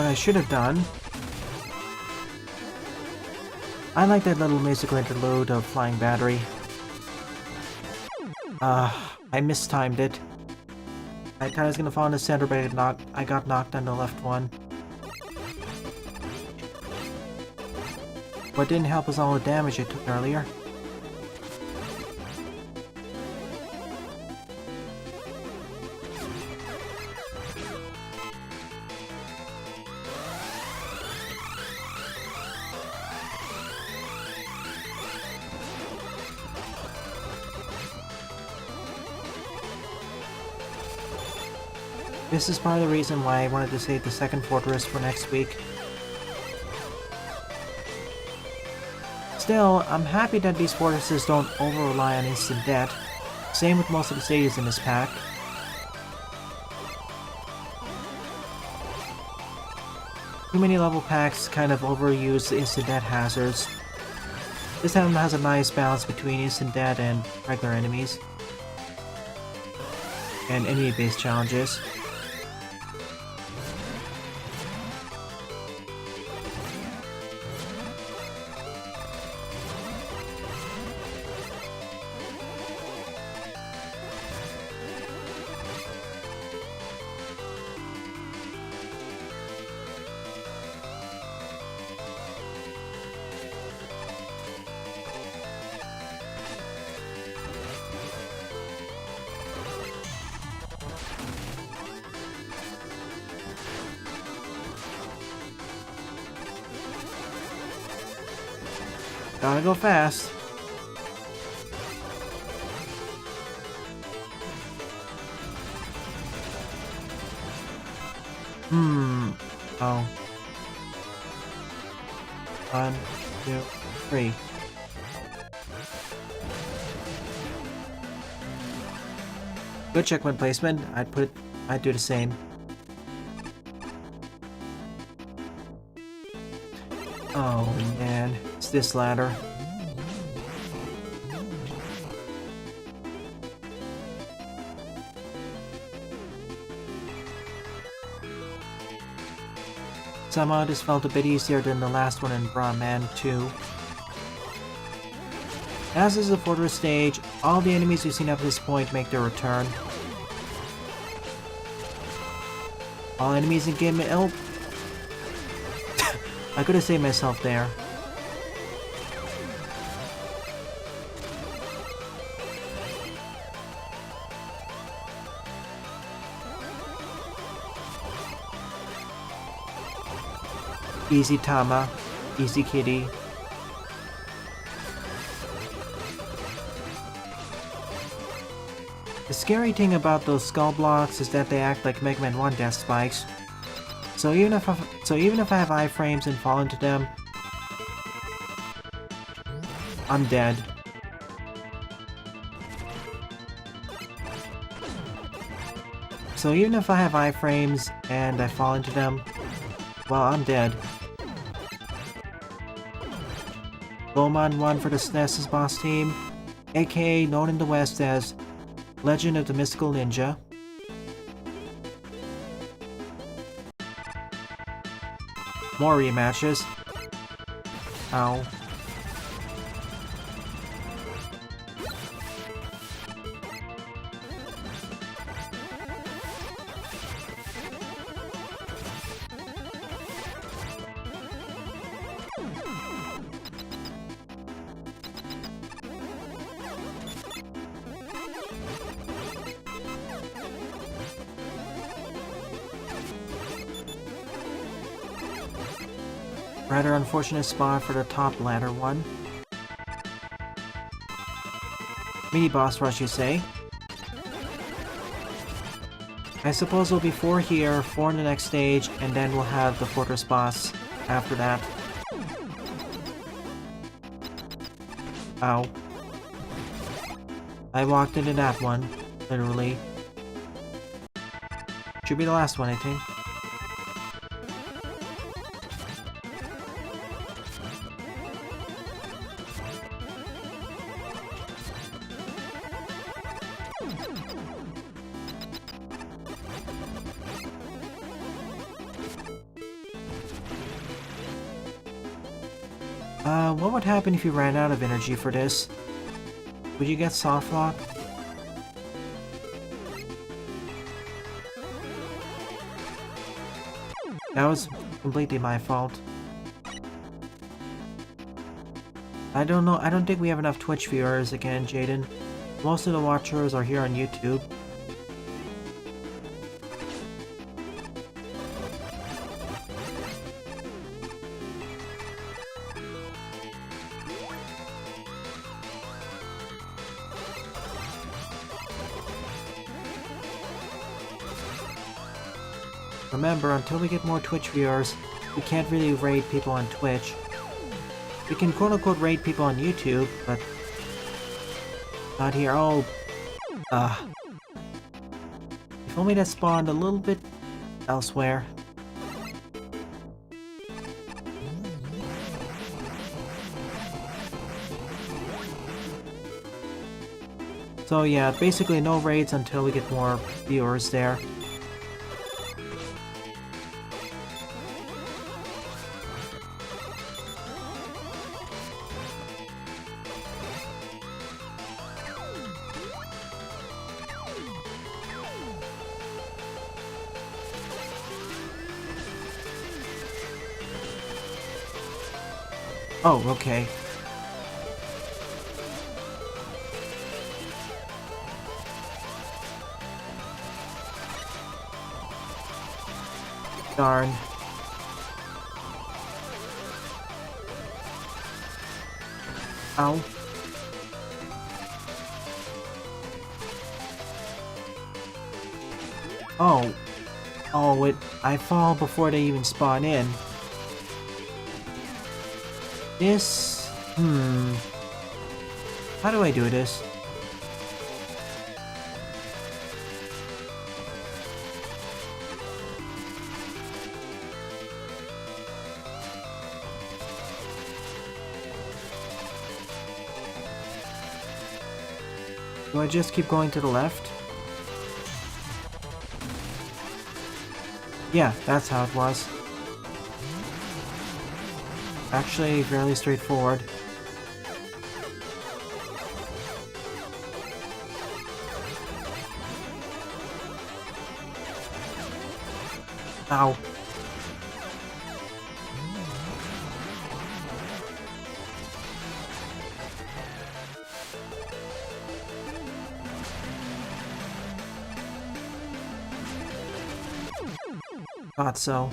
what I should have done... I like that little musical interlude of Flying Battery. I mistimed it. I thought I was gonna fall in the center, but I got knocked on the left one. What didn't help was all the damage I took earlier. This is part of the reason why I wanted to save the second fortress for next week. Still, I'm happy that these fortresses don't over-rely on instant death. Same with most of the stages in this pack. Too many level packs kind of overuse the instant death hazards. This one has a nice balance between instant death and regular enemies. And enemy-based challenges. Gotta go fast. Oh. 1, 2, 3. Good checkpoint placement. I'd do the same. Oh man, it's this ladder. Somehow this felt a bit easier than the last one in Brahman 2. As is the fortress stage, all the enemies you've seen up to this point make their return. All enemies in game... Oh! I could have saved myself there. Easy Tama, easy kitty. The scary thing about those skull blocks is that they act like Mega Man 1 death spikes. So even if I have iframes and fall into them, I'm dead. So even if I have iframes and I fall into them, well, I'm dead. Bowman 1 for the SNES's boss team, aka known in the West as Legend of the Mystical Ninja. More rematches. Ow. Rather unfortunate spot for the top ladder one. Mini boss rush, you say? I suppose there'll be 4 here, 4 in the next stage, and then we'll have the fortress boss after that. Ow. I walked into that one, literally. Should be the last one, I think. What would happen if you ran out of energy for this? Would you get soft lock? That was completely my fault. I don't know, I don't think we have enough Twitch viewers again, Jaden. Most of the watchers are here on YouTube. Remember, until we get more Twitch viewers, we can't really raid people on Twitch. We can quote-unquote raid people on YouTube, but not here. Oh, if only that spawned a little bit elsewhere. So yeah, basically no raids until we get more viewers there. Oh, okay. Darn. Ow. Oh. Oh, I fall before they even spawn in. This... How do I do this? Do I just keep going to the left? Yeah, that's how it was. Actually, fairly straightforward. Ow. Thought so.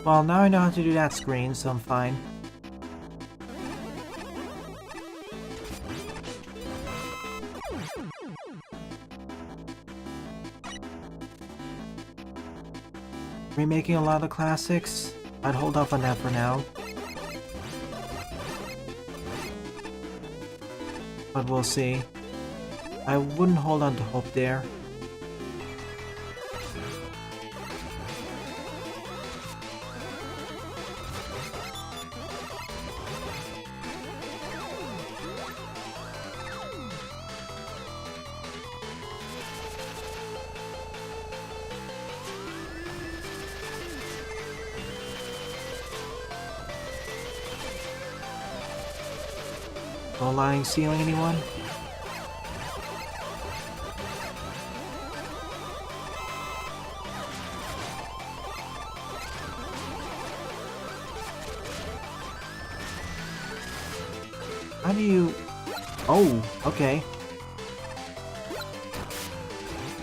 Well, now I know how to do that screen, so I'm fine. Remaking a lot of classics? I'd hold off on that for now. But we'll see. I wouldn't hold on to hope there. Low-lying ceiling, anyone? How do you... Oh, okay.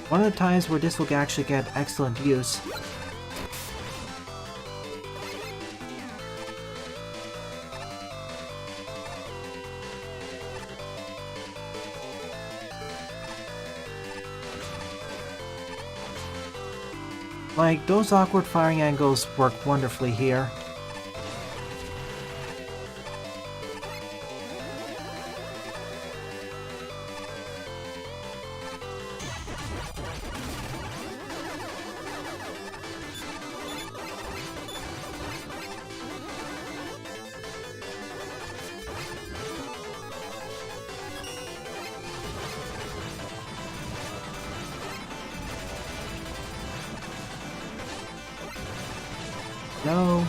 One of the times where this will actually get excellent use. Like, those awkward firing angles work wonderfully here. No.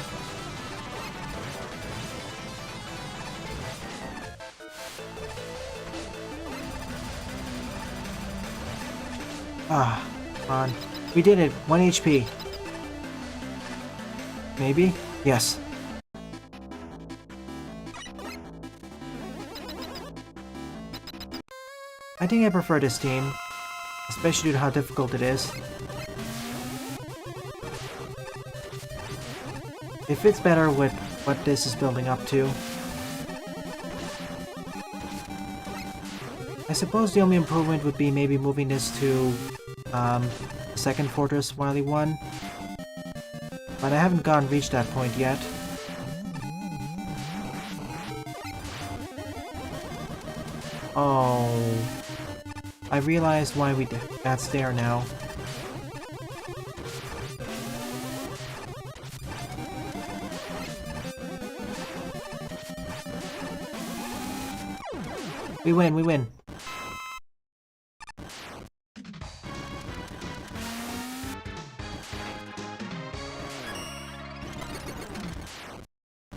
Ah, come on. We did it. 1 HP. Maybe? Yes. I think I prefer this team, especially due to how difficult it is. It fits better with what this is building up to. I suppose the only improvement would be maybe moving this to the second fortress Wily 1. But I haven't reached that point yet. Oh, I realized why that's there now. We win, we win.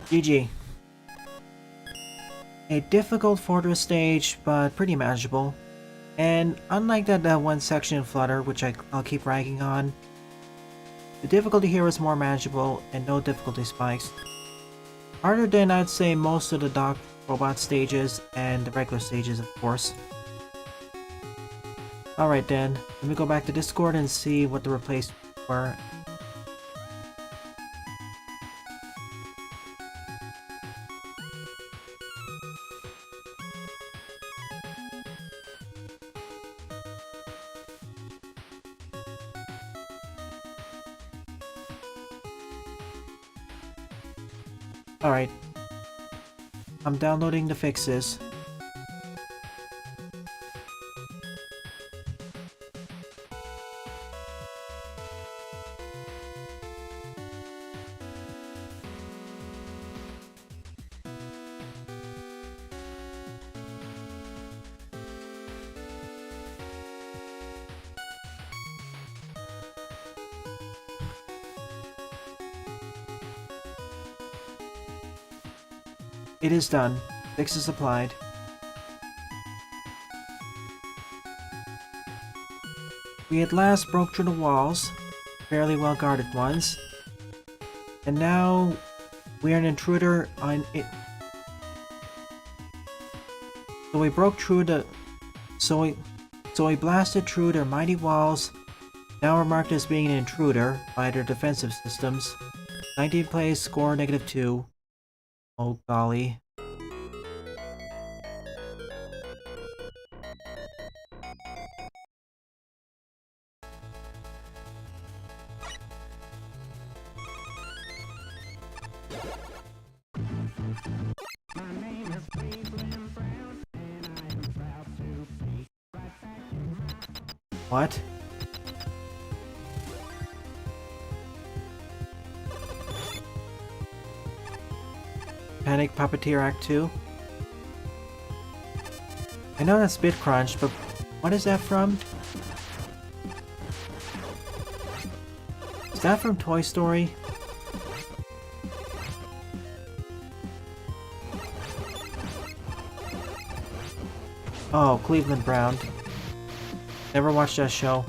GG. A difficult fortress stage, but pretty manageable. And unlike that one section in Flutter, which I'll keep ranking on, the difficulty here is more manageable and no difficulty spikes. Harder than I'd say most of the Doc Robot stages and the regular stages, of course. Alright then, let me go back to Discord and see what the replacements were. Alright. I'm downloading the fixes. It is done. Fixes applied. We at last broke through the walls, fairly well guarded ones, and now we are an intruder on it. So we broke through the. So we blasted through their mighty walls. Now we're marked as being an intruder by their defensive systems. 19 plays, score -2. Oh golly. What? Panic Puppeteer Act 2? I know that's Bit Crunch, but what is that from? Is that from Toy Story? Oh, Cleveland Brown. Never watched that show.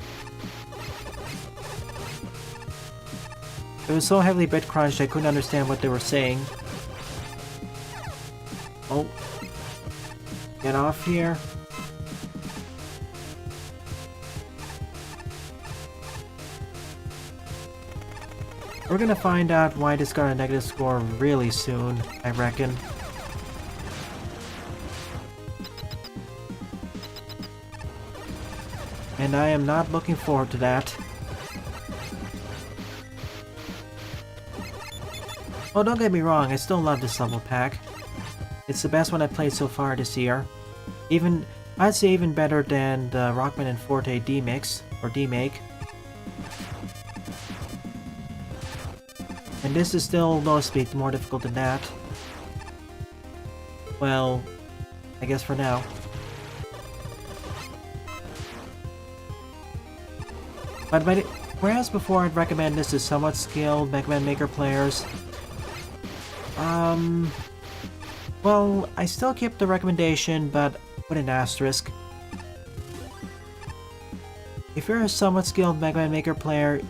It was so heavily bit crunched I couldn't understand what they were saying. Oh. Get off here. We're gonna find out why this got a negative score really soon, I reckon. And I am not looking forward to that. Oh, don't get me wrong, I still love this level pack. It's the best one I've played so far this year. I'd say even better than the Rockman and Forte D-Mix, or D-Make. And this is still noticeably more difficult than that. Well, I guess for now. But whereas before I'd recommend this to somewhat skilled Mega Man Maker players, well, I still keep the recommendation, but with an asterisk. If you're a somewhat skilled Mega Man Maker player,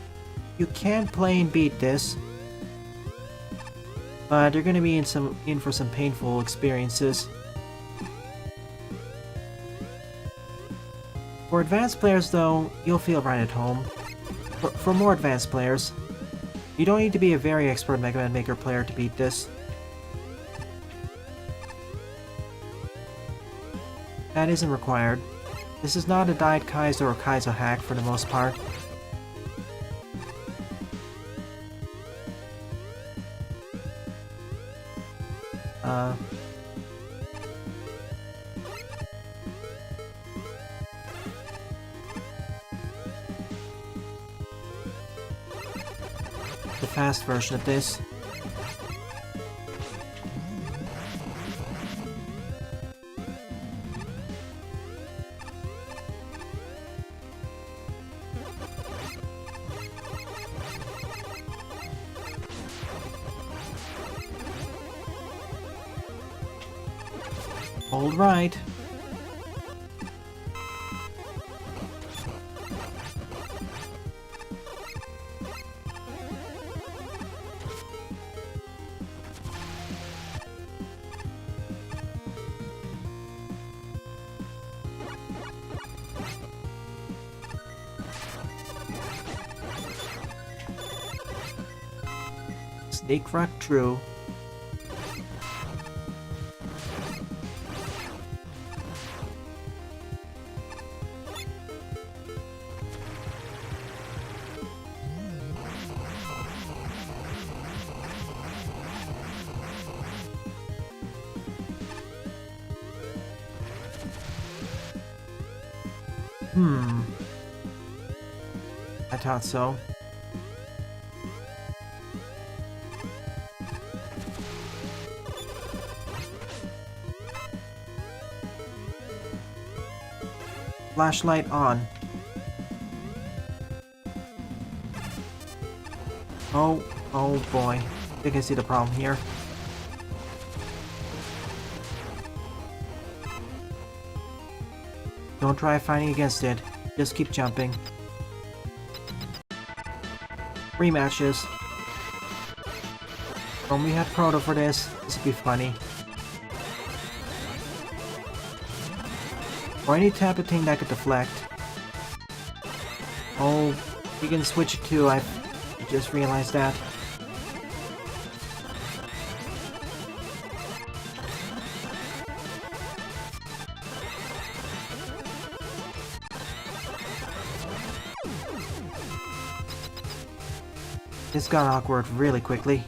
you can play and beat this, but you're gonna be in for some painful experiences. For advanced players though, you'll feel right at home. For more advanced players, you don't need to be a very expert Mega Man Maker player to beat this. That isn't required. This is not a Diet Kaizo or Kaizo hack for the most part. The fast version of this. Hold right. Sneak right through. I thought so. Flashlight on. Oh boy. I think I see the problem here. Don't try fighting against it. Just keep jumping. Rematches. When we had Proto for this would be funny. Or any type of thing that could deflect. Oh, we can switch it too, I just realized that. This got awkward really quickly.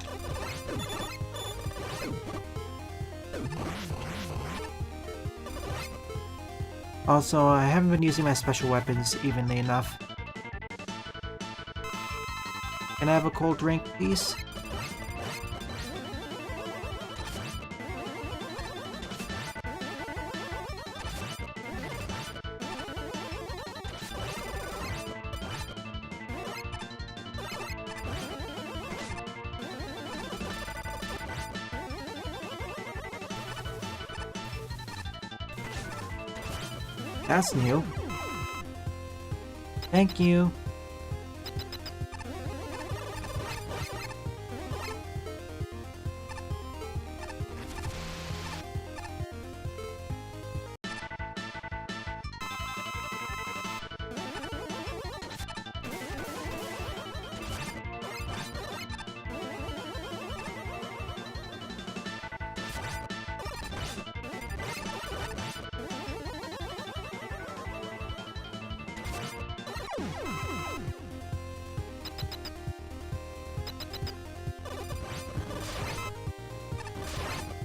Also, I haven't been using my special weapons evenly enough. Can I have a cold drink, please? That's new. Thank you.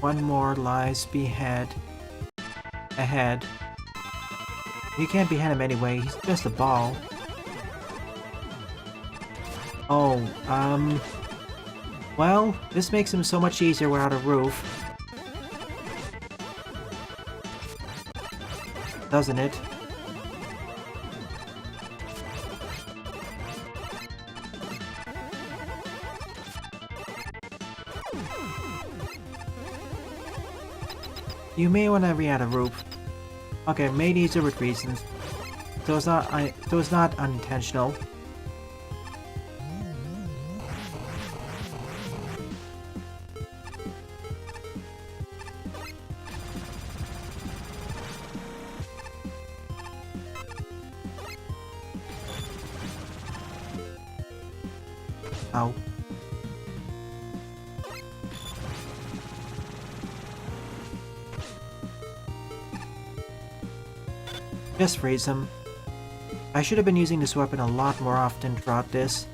One more lies ahead. You can't behead him anyway, he's just a ball. Oh, well, this makes him so much easier without a roof. Doesn't it? You may want to re-add a roof. Okay, made easier with reasons. It was not unintentional. Ow. Just freeze him. I should have been using this weapon a lot more often throughout this.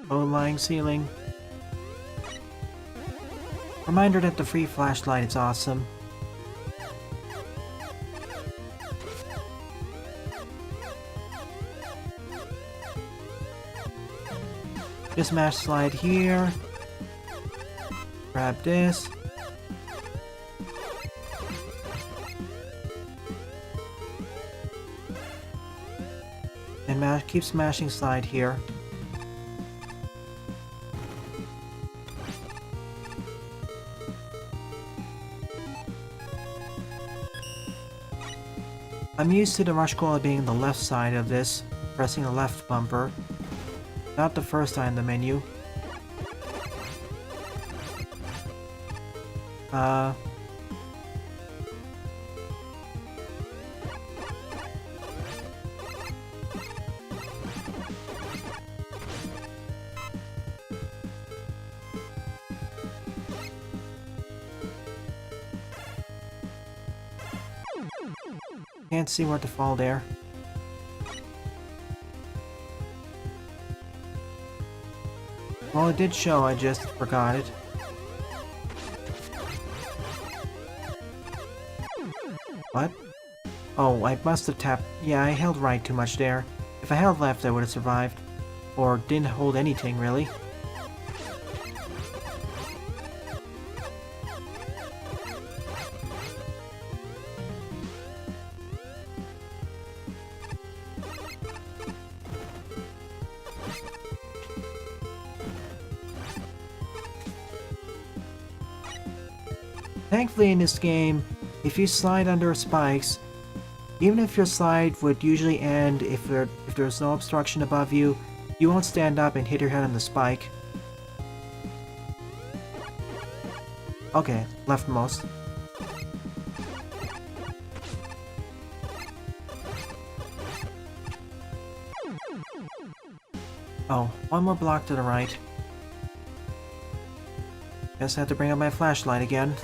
Low-lying ceiling. Reminder that the free flashlight is awesome. Just mash slide here. Grab this. And keep smashing slide here. I'm used to the rush cola being the left side of this, pressing the left bumper, not the first side in the menu. Can't see where to fall there. Well, it did show, I just forgot it. What? Oh, I must have tapped... Yeah, I held right too much there. If I held left, I would have survived. Or didn't hold anything, really. Thankfully in this game, if you slide under spikes, even if your slide would usually end if there's no obstruction above you, you won't stand up and hit your head on the spike. Okay, leftmost. Oh, one more block to the right. Guess I have to bring up my flashlight again.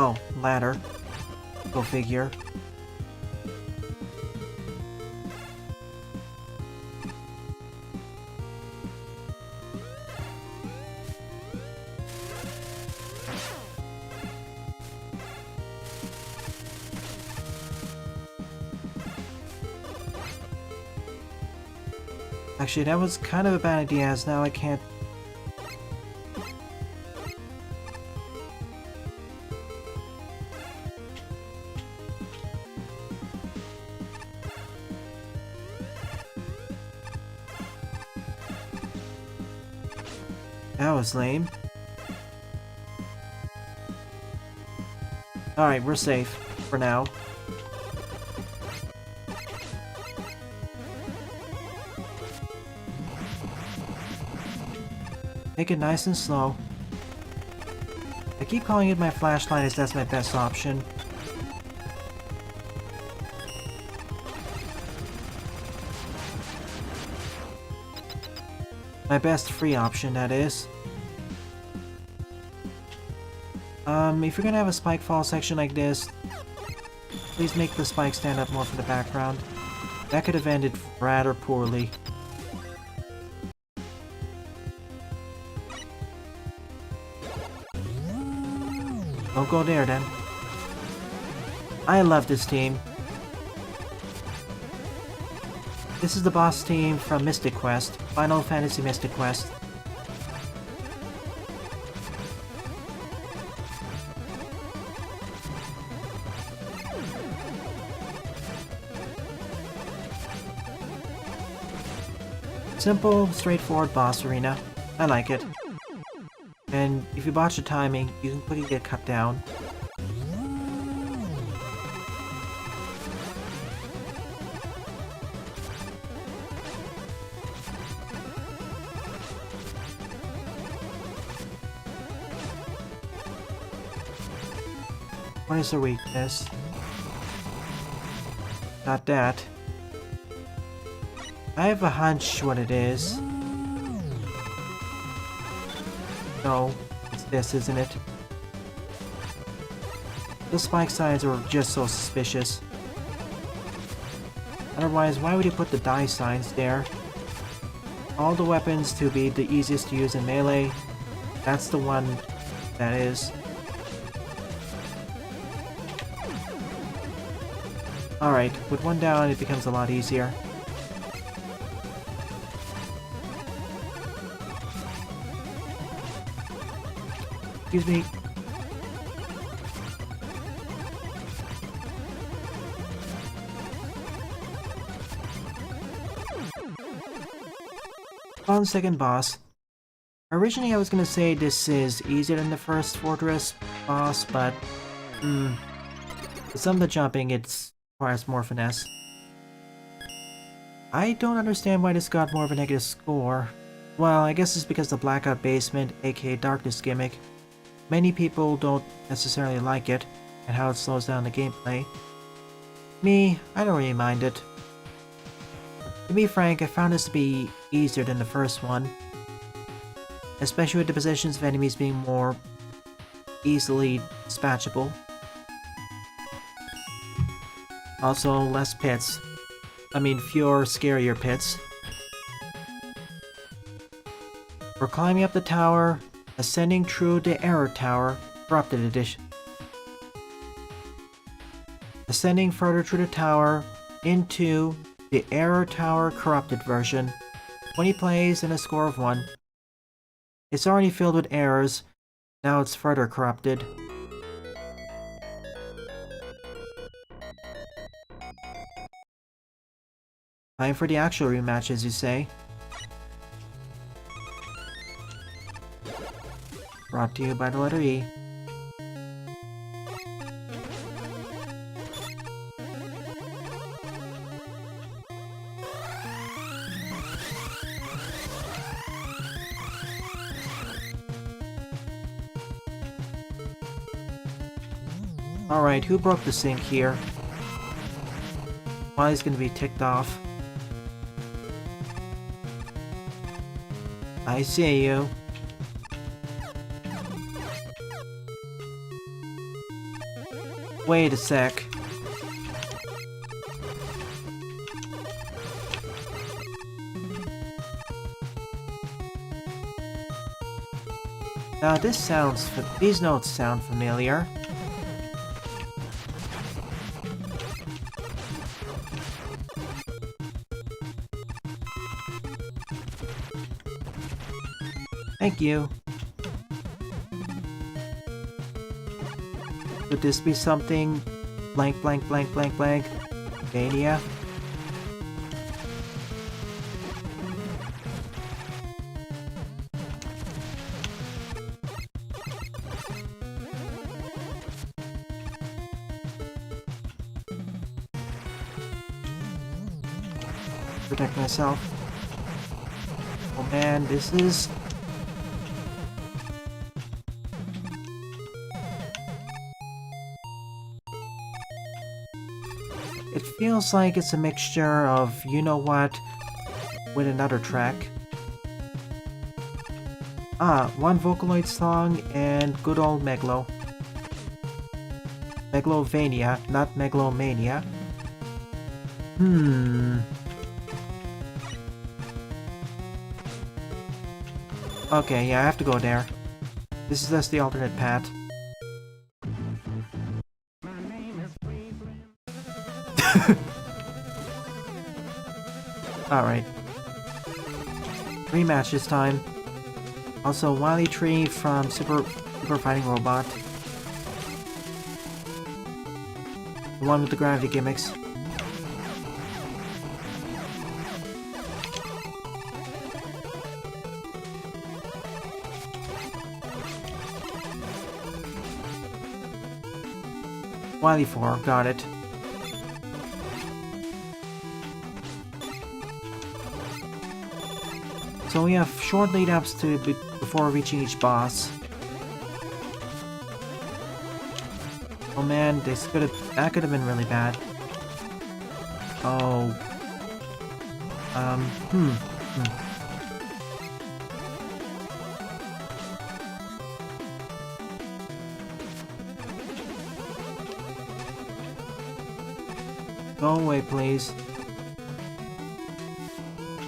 Oh, ladder. Go figure. Actually, that was kind of a bad idea, as now I can't... That was lame. Alright, we're safe. For now. Take it nice and slow. I keep calling it my flashlight as that's my best option. My best free option, that is. If you're gonna have a spike fall section like this, please make the spike stand up more from the background. That could have ended rather poorly. Don't go there then. I love this team. This is the boss team from Mystic Quest, Final Fantasy Mystic Quest. Simple, straightforward boss arena. I like it. And if you botch the timing, you can quickly get cut down. What is the weakness? Not that. I have a hunch what it is. No, it's this, isn't it? The spike signs are just so suspicious. Otherwise, why would you put the die signs there? All the weapons to be the easiest to use in melee, that's the one that is. Alright, with one down it becomes a lot easier. Excuse me. On second boss. Originally I was gonna say this is easier than the first fortress boss, but some of the jumping it requires more finesse. I don't understand why this got more of a negative score. Well, I guess it's because the Blackout Basement, aka Darkness gimmick. Many people don't necessarily like it, and how it slows down the gameplay. Me, I don't really mind it. To be frank, I found this to be easier than the first one. Especially with the positions of enemies being more easily dispatchable. Also, less pits. I mean, fewer, scarier pits. We're climbing up the tower, ascending through the Error Tower, Corrupted Edition. Ascending further through the tower into the Error Tower Corrupted version. 20 plays and a score of 1. It's already filled with errors, now it's further corrupted. Time for the actual rematch, as you say. Brought to you by the letter E. Alright, who broke the sink here? Molly's gonna be ticked off. I see you. Wait a sec. Now these notes sound familiar. Thank you. Would this be something blank blank blank blank blank mania? Protect myself. Oh man, this is... It feels like it's a mixture of you-know-what with another track. Ah, one Vocaloid song and good old Meglo. Megalovania, not Megalomania. Okay, yeah, I have to go there. This is just the alternate path. Alright. Rematch this time. Also, Wily Tree from Super Fighting Robot. The one with the gravity gimmicks. Wily 4, got it. So we have short lead-ups to before reaching each boss. Oh man, that could have been really bad. Oh. Go away, please.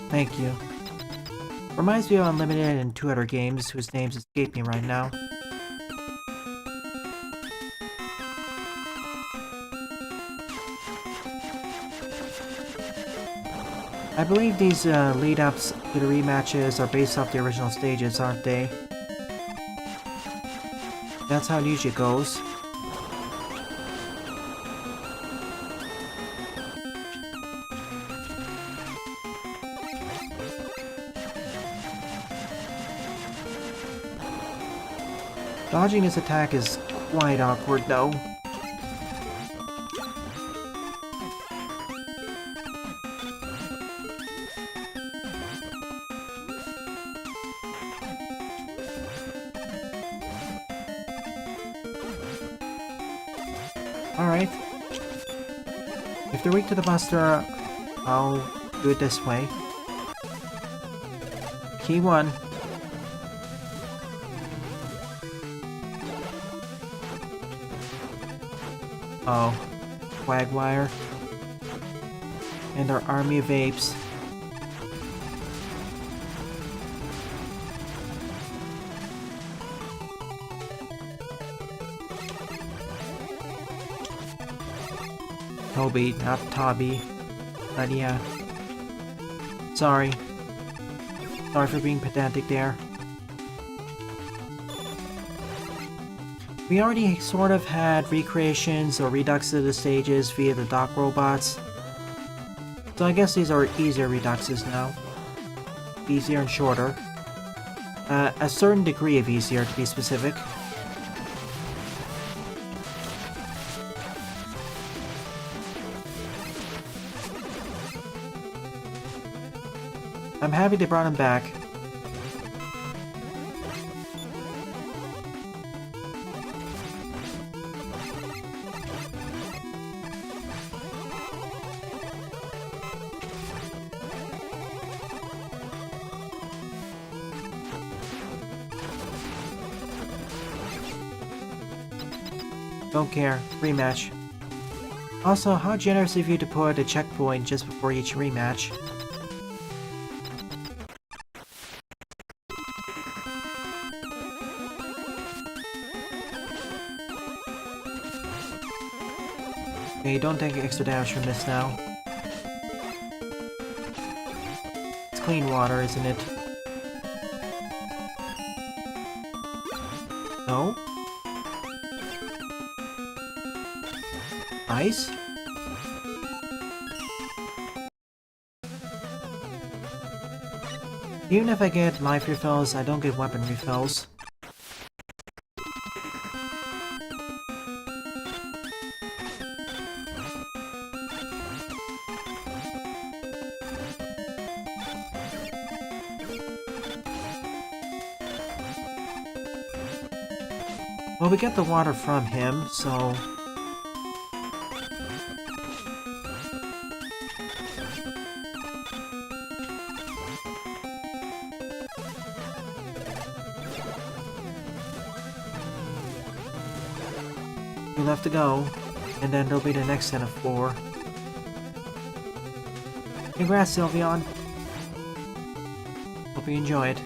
Thank you. Reminds me of Unlimited and 2 other games whose names escape me right now. I believe these lead-ups to the rematches are based off the original stages, aren't they? That's how it usually goes. Dodging his attack is quite awkward, though. Alright. If they're weak to the Buster, I'll do it this way. Key 1. Oh, Quagwire. And our army of apes. Toby, not Tobby. But yeah. Sorry. Sorry for being pedantic there. We already sort of had recreations or reduxes of the stages via the dock robots. So I guess these are easier reduxes now. Easier and shorter. A certain degree of easier, to be specific. I'm happy they brought him back. Don't care. Rematch. Also, how generous of you to put a checkpoint just before each rematch. Okay, don't take extra damage from this now. It's clean water, isn't it? No? Ice? Even if I get life refills, I don't get weapon refills. Well, we get the water from him, so... 2 left to go, and then there'll be the next set of 4. Congrats, Sylveon! Hope you enjoy it.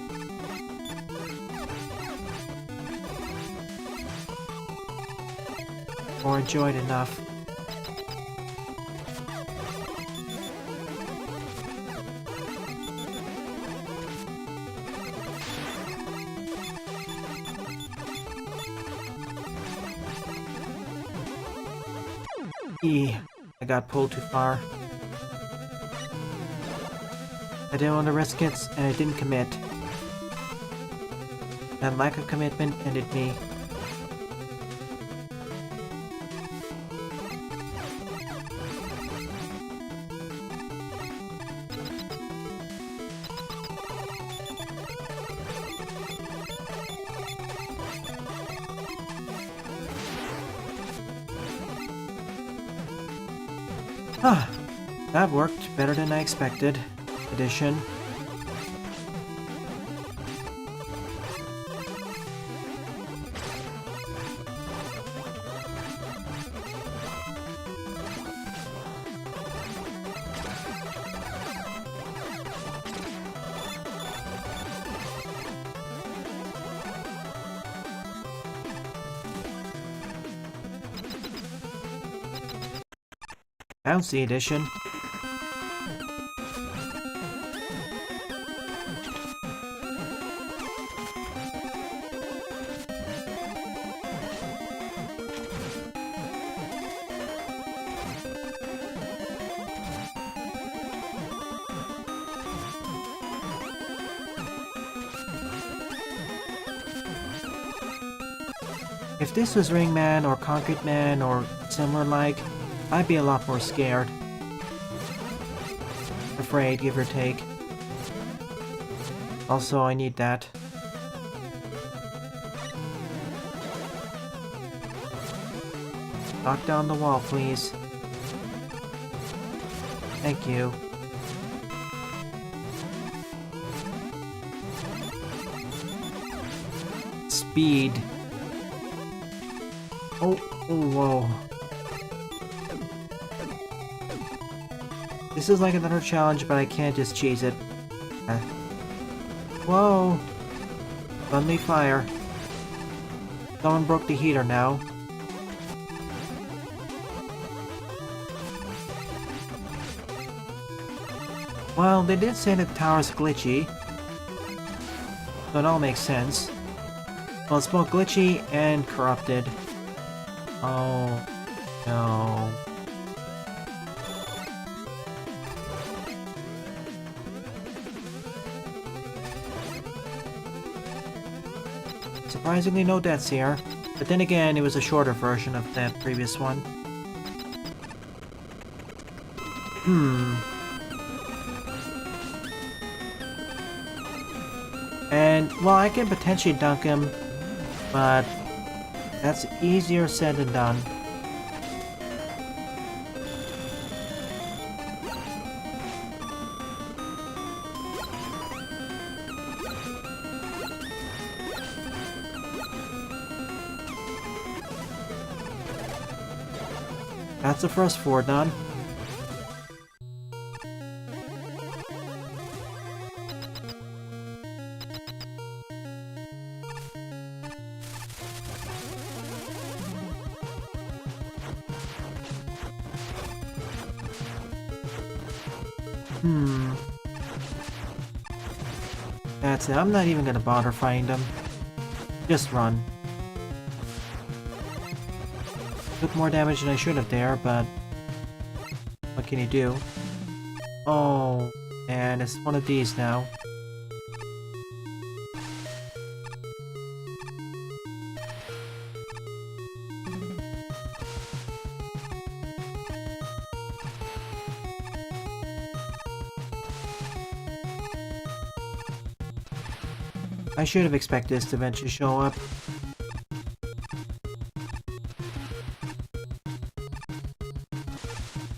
Or enjoyed enough. I got pulled too far. I didn't want to risk it, and I didn't commit. That lack of commitment ended me. Ah, that worked better than I expected. Addition. Bouncy edition. If this was Ring Man or Concrete Man or similar like, I'd be a lot more scared. Afraid, give or take. Also, I need that. Knock down the wall, please. Thank you. Speed. Oh, whoa. This is like another challenge, but I can't just cheese it. Whoa! Friendly fire. Someone broke the heater now. Well, they did say the tower's glitchy. So it all makes sense. Well, it's both glitchy and corrupted. Oh, no. Surprisingly no deaths here, but then again it was a shorter version of that previous one. And, well, I can potentially dunk him, but that's easier said than done. That's the first 4 done. That's it. I'm not even gonna bother finding them. Just run. Took more damage than I should have there, but what can you do? Oh, and it's one of these now. I should have expected this to eventually show up.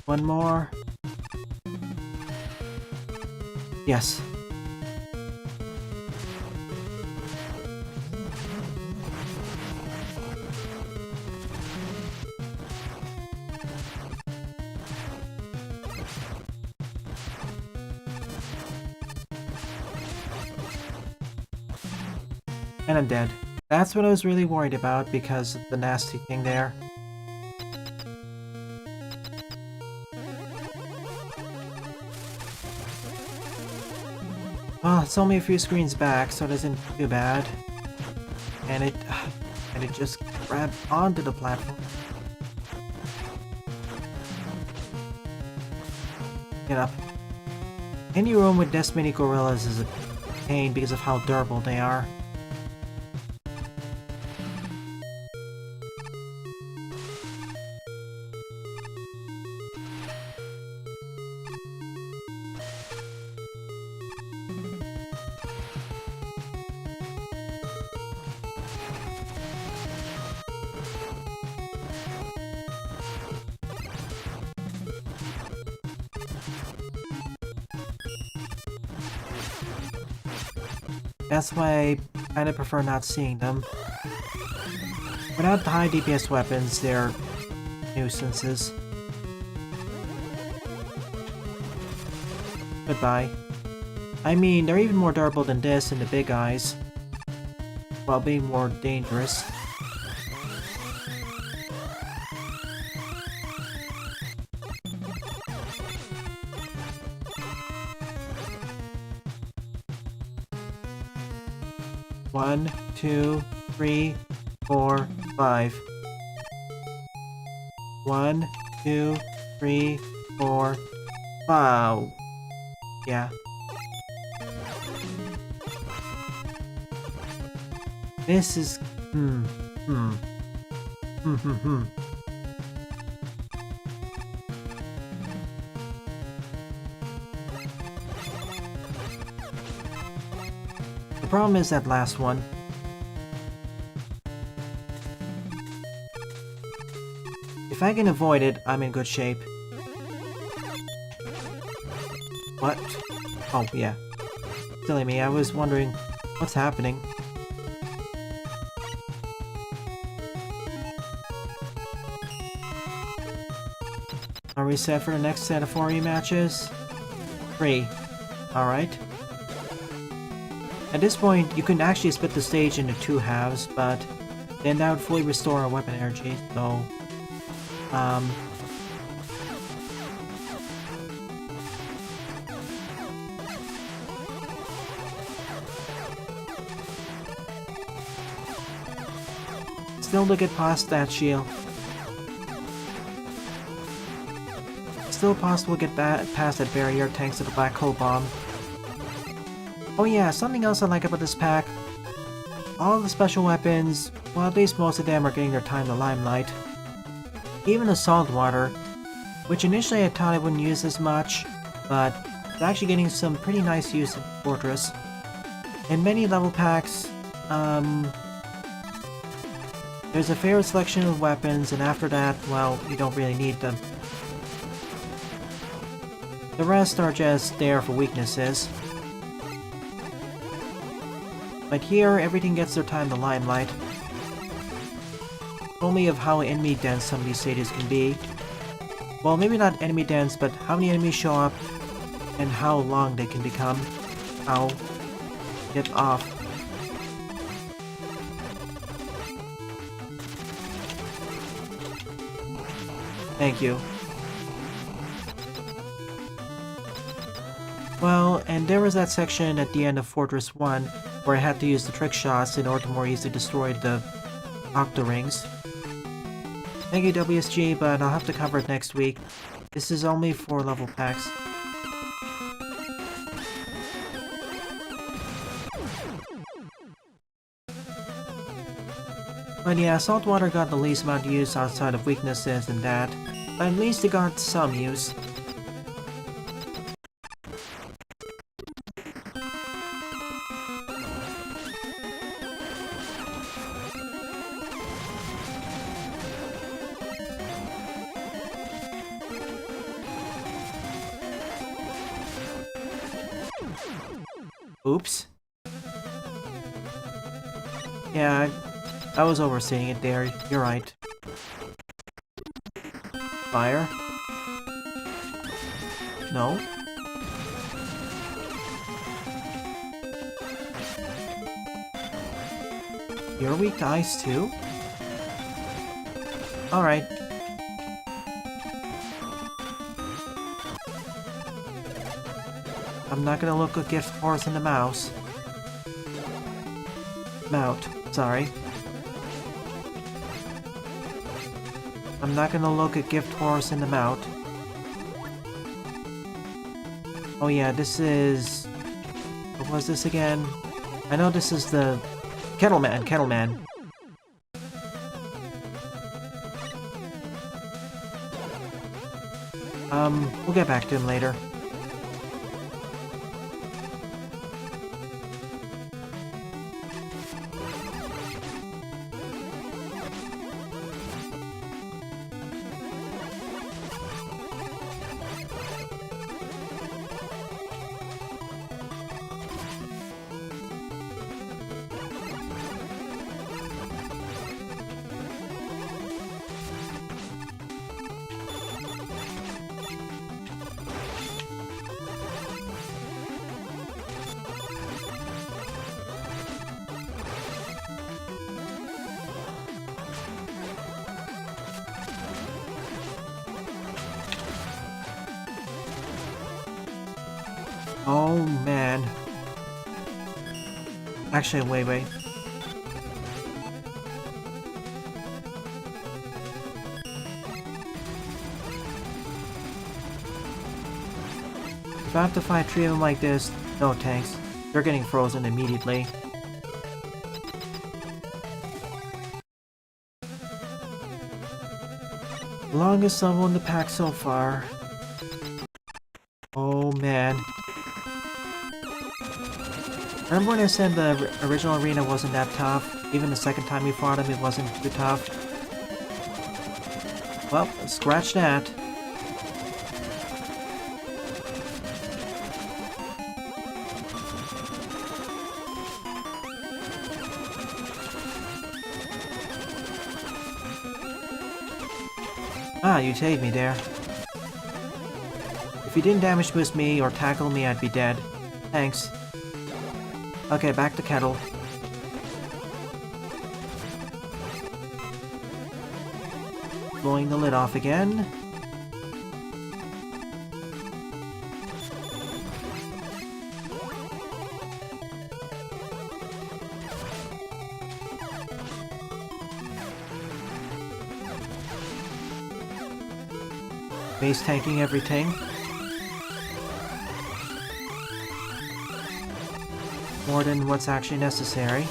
One more. Yes. And I'm dead. That's what I was really worried about because of the nasty thing there. Well, it's only a few screens back, so it isn't too bad. And it just grabbed onto the platform. Get up. Any room with this many gorillas is a pain because of how durable they are. That's why I kinda prefer not seeing them. Without the high DPS weapons, they're nuisances. Goodbye. I mean, they're even more durable than this and the big eyes, while being more dangerous. One, 2, 3, 4, 5. 1, 2, 3, 4. Wow. Yeah. This is... The problem is that last one. If I can avoid it, I'm in good shape. What? Oh, yeah. Silly me, I was wondering what's happening. Are we set for the next set of 4 rematches? 3. Alright. At this point, you can actually split the stage into 2 halves, but then that would fully restore our weapon energy, so... Still to get past that shield. Still possible to get past that barrier thanks to the black hole bomb. Oh yeah, something else I like about this pack. All the special weapons, well at least most of them are getting their time in the limelight. Even the salt water, which initially I thought I wouldn't use as much, but it's actually getting some pretty nice use in Fortress. In many level packs, there's a fair selection of weapons, and after that, well, you don't really need them. The rest are just there for weaknesses. But here, everything gets their time in the limelight. Only of how enemy dense some of these stages can be. Well, maybe not enemy dense, but how many enemies show up, and how long they can become. Ow. Get off. Thank you. Well, and there was that section at the end of Fortress 1 where I had to use the trick shots in order to more easily destroy the Octorings. Thank you WSG, but I'll have to cover it next week. This is only 4 level packs. But yeah, Saltwater got the least amount of use outside of weaknesses and that, but at least it got some use. Oops. Yeah, I was overseeing it there, you're right. Fire? No? You're weak to ice too? Alright. I'm not gonna look a gift horse in the mouse. Mount, sorry. I'm not gonna look a gift horse in the mouth. Oh yeah, this is... What was this again? I know this is the... Kettleman. We'll get back to him later. Oh man. Actually, wait. If I have to fight 3 of them like this, no thanks. They're getting frozen immediately. Longest level in the pack so far. Oh man. Remember when I said the original arena wasn't that tough? Even the second time we fought him, it wasn't too tough? Well, scratch that. Ah, you saved me there. If you didn't damage boost me or tackle me, I'd be dead. Thanks. Okay, back to Kettle. Blowing the lid off again. Base tanking everything. More than what's actually necessary.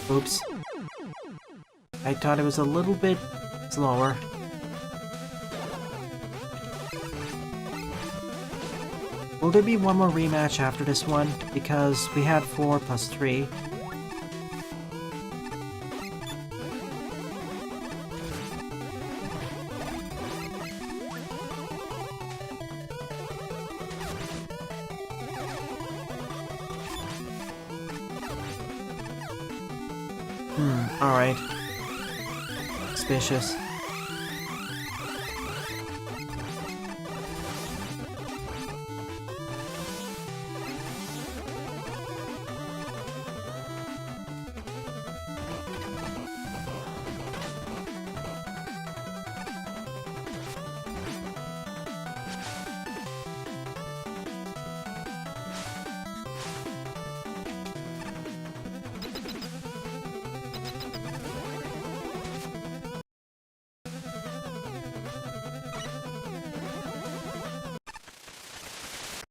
Oops. I thought it was a little bit slower. Will there be one more rematch after this one? Because we had 4 plus 3. Alright. Suspicious.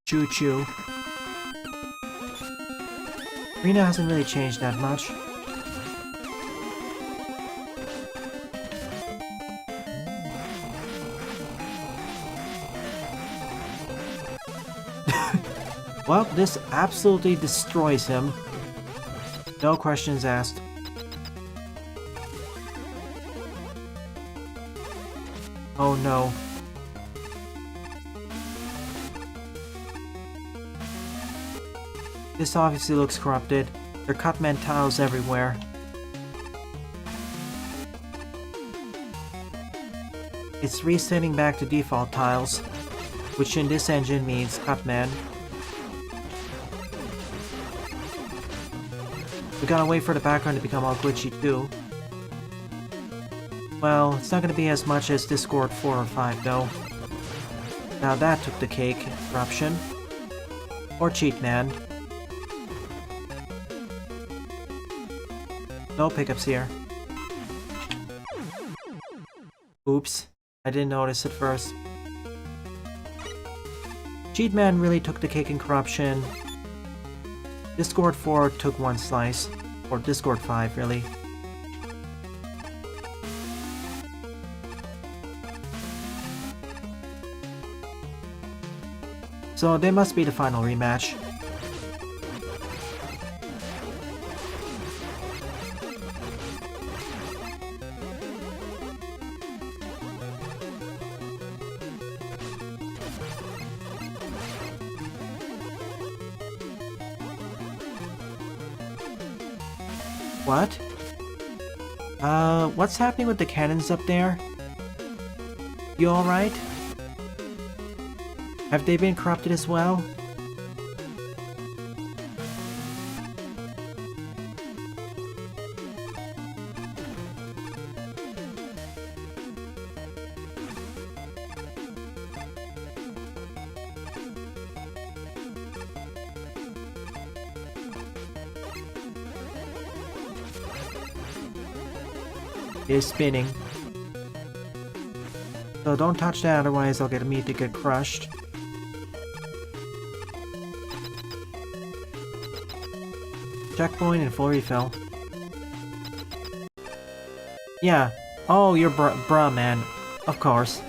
Choo-choo. Arena hasn't really changed that much. Well, this absolutely destroys him. No questions asked. Oh no. This obviously looks corrupted. There are Cutman tiles everywhere. It's resetting back to default tiles, which in this engine means Cutman. We gotta wait for the background to become all glitchy too. Well, it's not gonna be as much as Discord 4 or 5 though. Now that took the cake, corruption. Or cheat man. No pickups here. Oops, I didn't notice at first. Cheat man really took the cake in corruption. Discord 4 took one slice. Or Discord 5, really. So they must be the final rematch. What? What's happening with the cannons up there? You alright? Have they been corrupted as well? It is spinning. So don't touch that, otherwise I'll get immediately get crushed. Checkpoint and full refill. Yeah. Oh, you're Bra Man. Of course.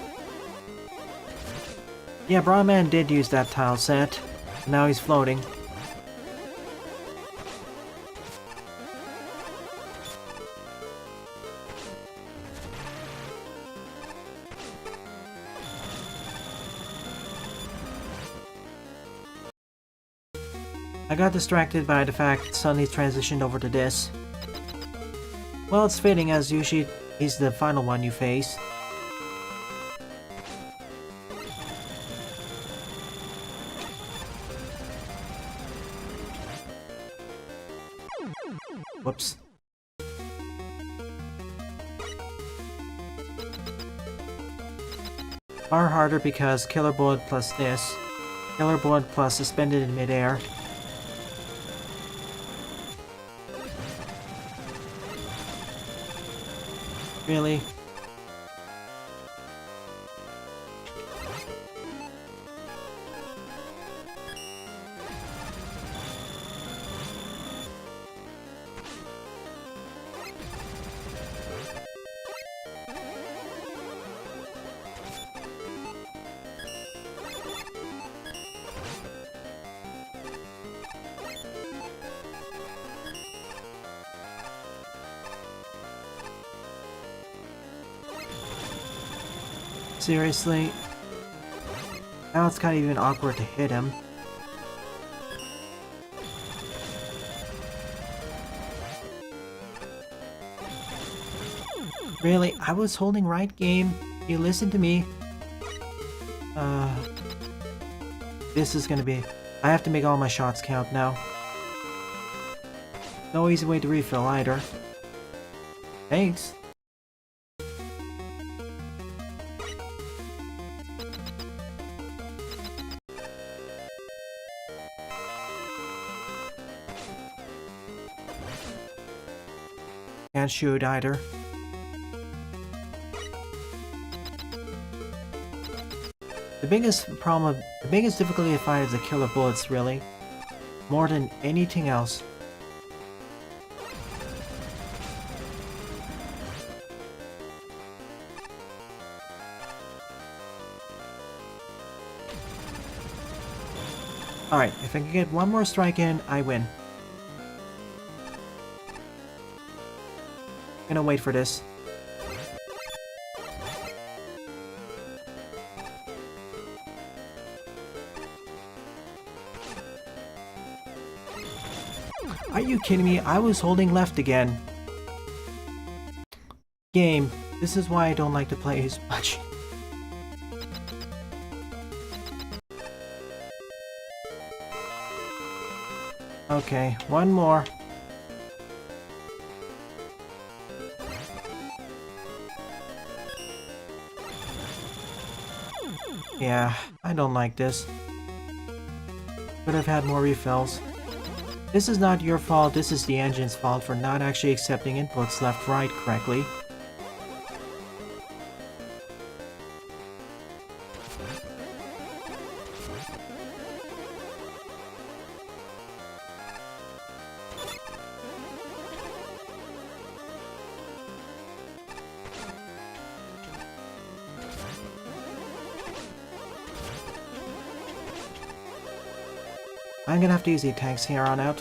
Yeah, Bra Man did use that tile set. Now he's floating. I got distracted by the fact that suddenly transitioned over to this. Well, it's fitting as usually he's the final one you face. Whoops. Far harder because Killer Bullet plus this. Killer Bullet plus suspended in midair. Really? Seriously? Now it's kind of even awkward to hit him. Really? I was holding right, game. You listen to me. This is gonna be... I have to make all my shots count now. No easy way to refill either. Thanks. Can't shoot either. The biggest difficulty I find is the killer bullets, really. More than anything else. Alright, if I can get one more strike in, I win. Gonna wait for this. Are you kidding me? I was holding left again. Game. This is why I don't like to play as much. Okay, one more. Yeah, I don't like this. Could have had more refills. This is not your fault, this is the engine's fault for not actually accepting inputs left-right correctly. I'm gonna have to use the tanks here on out.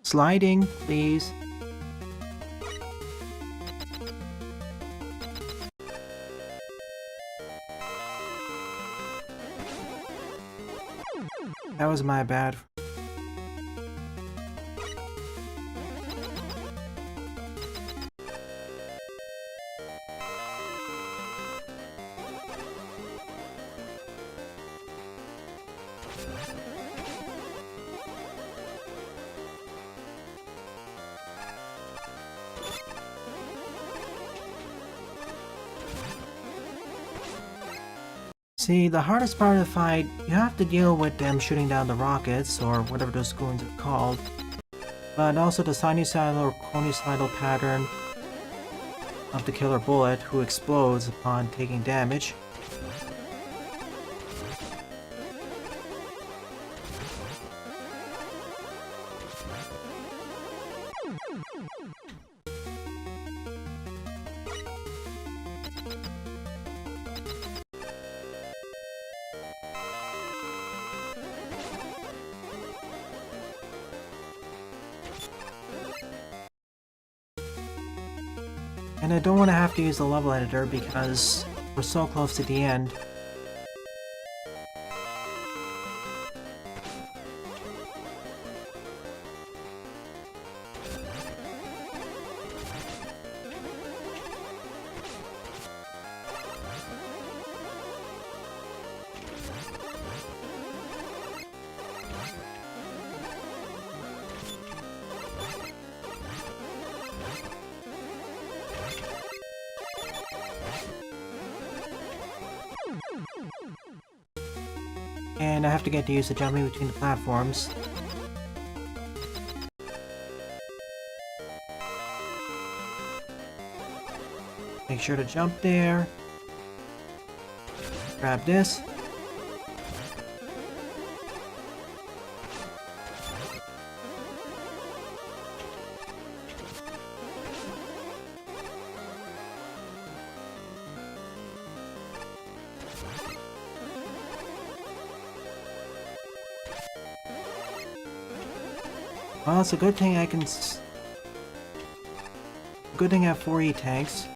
Sliding, please. That was my bad. See, the hardest part of the fight, you have to deal with them shooting down the rockets, or whatever those goons are called, but also the sinusoidal or conussoidal pattern of the killer bullet, who explodes upon taking damage. And I don't want to have to use the level editor because we're so close to the end. And I have to get used to jumping between the platforms. Make sure to jump there. Grab this. Well, it's a good thing I can good thing I have 4 E-tanks.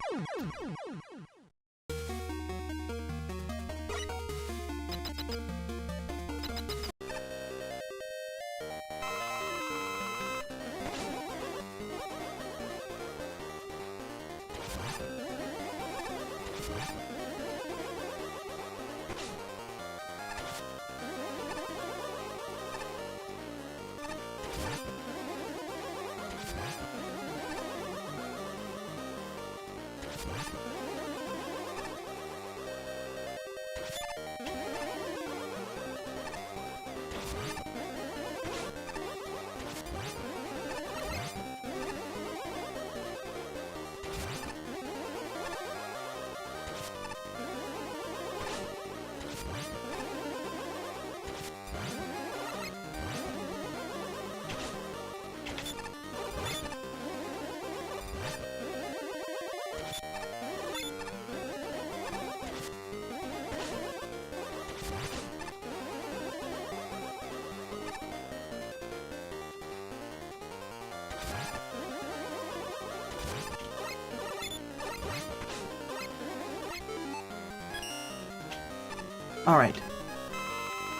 Alright.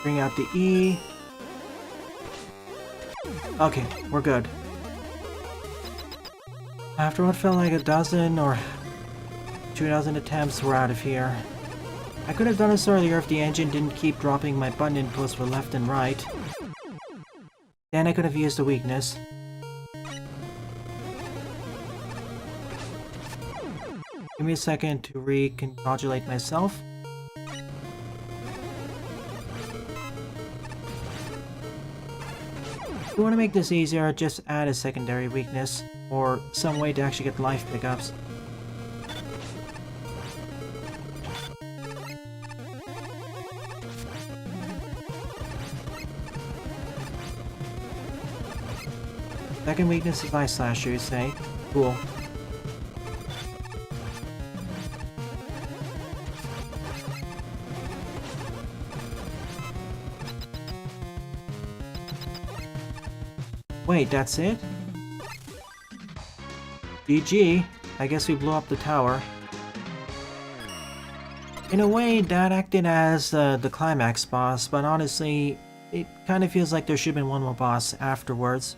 Bring out the E. Okay, we're good. After what felt like a dozen or 2,000 attempts, we're out of here. I could have done this earlier if the engine didn't keep dropping my button inputs for left and right. Then I could have used the weakness. Give me a second to recongratulate myself. If you want to make this easier, just add a secondary weakness, or some way to actually get life pickups. Second weakness is Ice Slasher, you say? Cool. Wait, that's it? GG. I guess we blew up the tower. In a way, that acted as the climax boss, but honestly, it kind of feels like there should have been one more boss afterwards.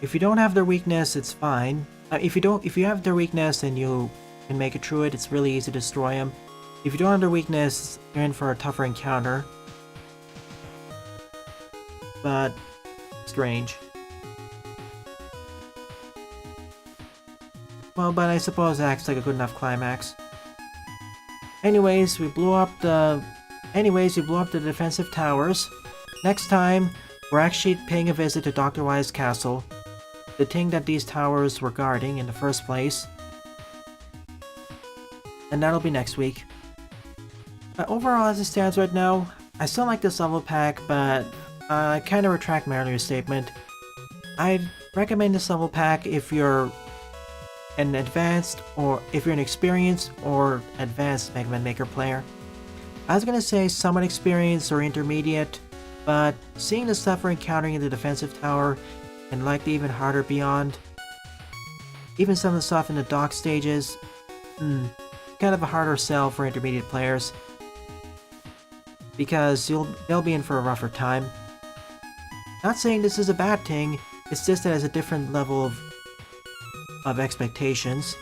If you don't have their weakness, it's fine. If you have their weakness and you can make it through it, it's really easy to destroy them. If you don't have their weakness, you're in for a tougher encounter. But strange. Well, but I suppose it acts like a good enough climax. Anyways, we blew up the defensive towers. Next time, we're actually paying a visit to Dr. Wise's castle, the thing that these towers were guarding in the first place. And that'll be next week. But overall, as it stands right now, I still like this level pack, but I kind of retract my earlier statement. I'd recommend this level pack if you're an experienced or advanced Mega Man Maker player. I was gonna say somewhat experienced or intermediate, but seeing the stuff we're encountering in the defensive tower, and likely even harder beyond, even some of the stuff in the dock stages, kind of a harder sell for intermediate players, because they'll be in for a rougher time. Not saying this is a bad thing, it's just that it has a different level of expectations.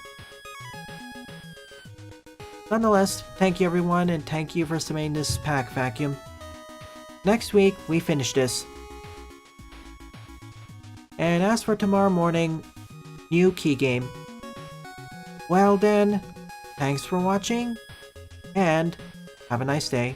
Nonetheless, thank you everyone, and thank you for submitting this pack vacuum. Next week, we finish this. And as for tomorrow morning, new key game. Well then, thanks for watching, and have a nice day.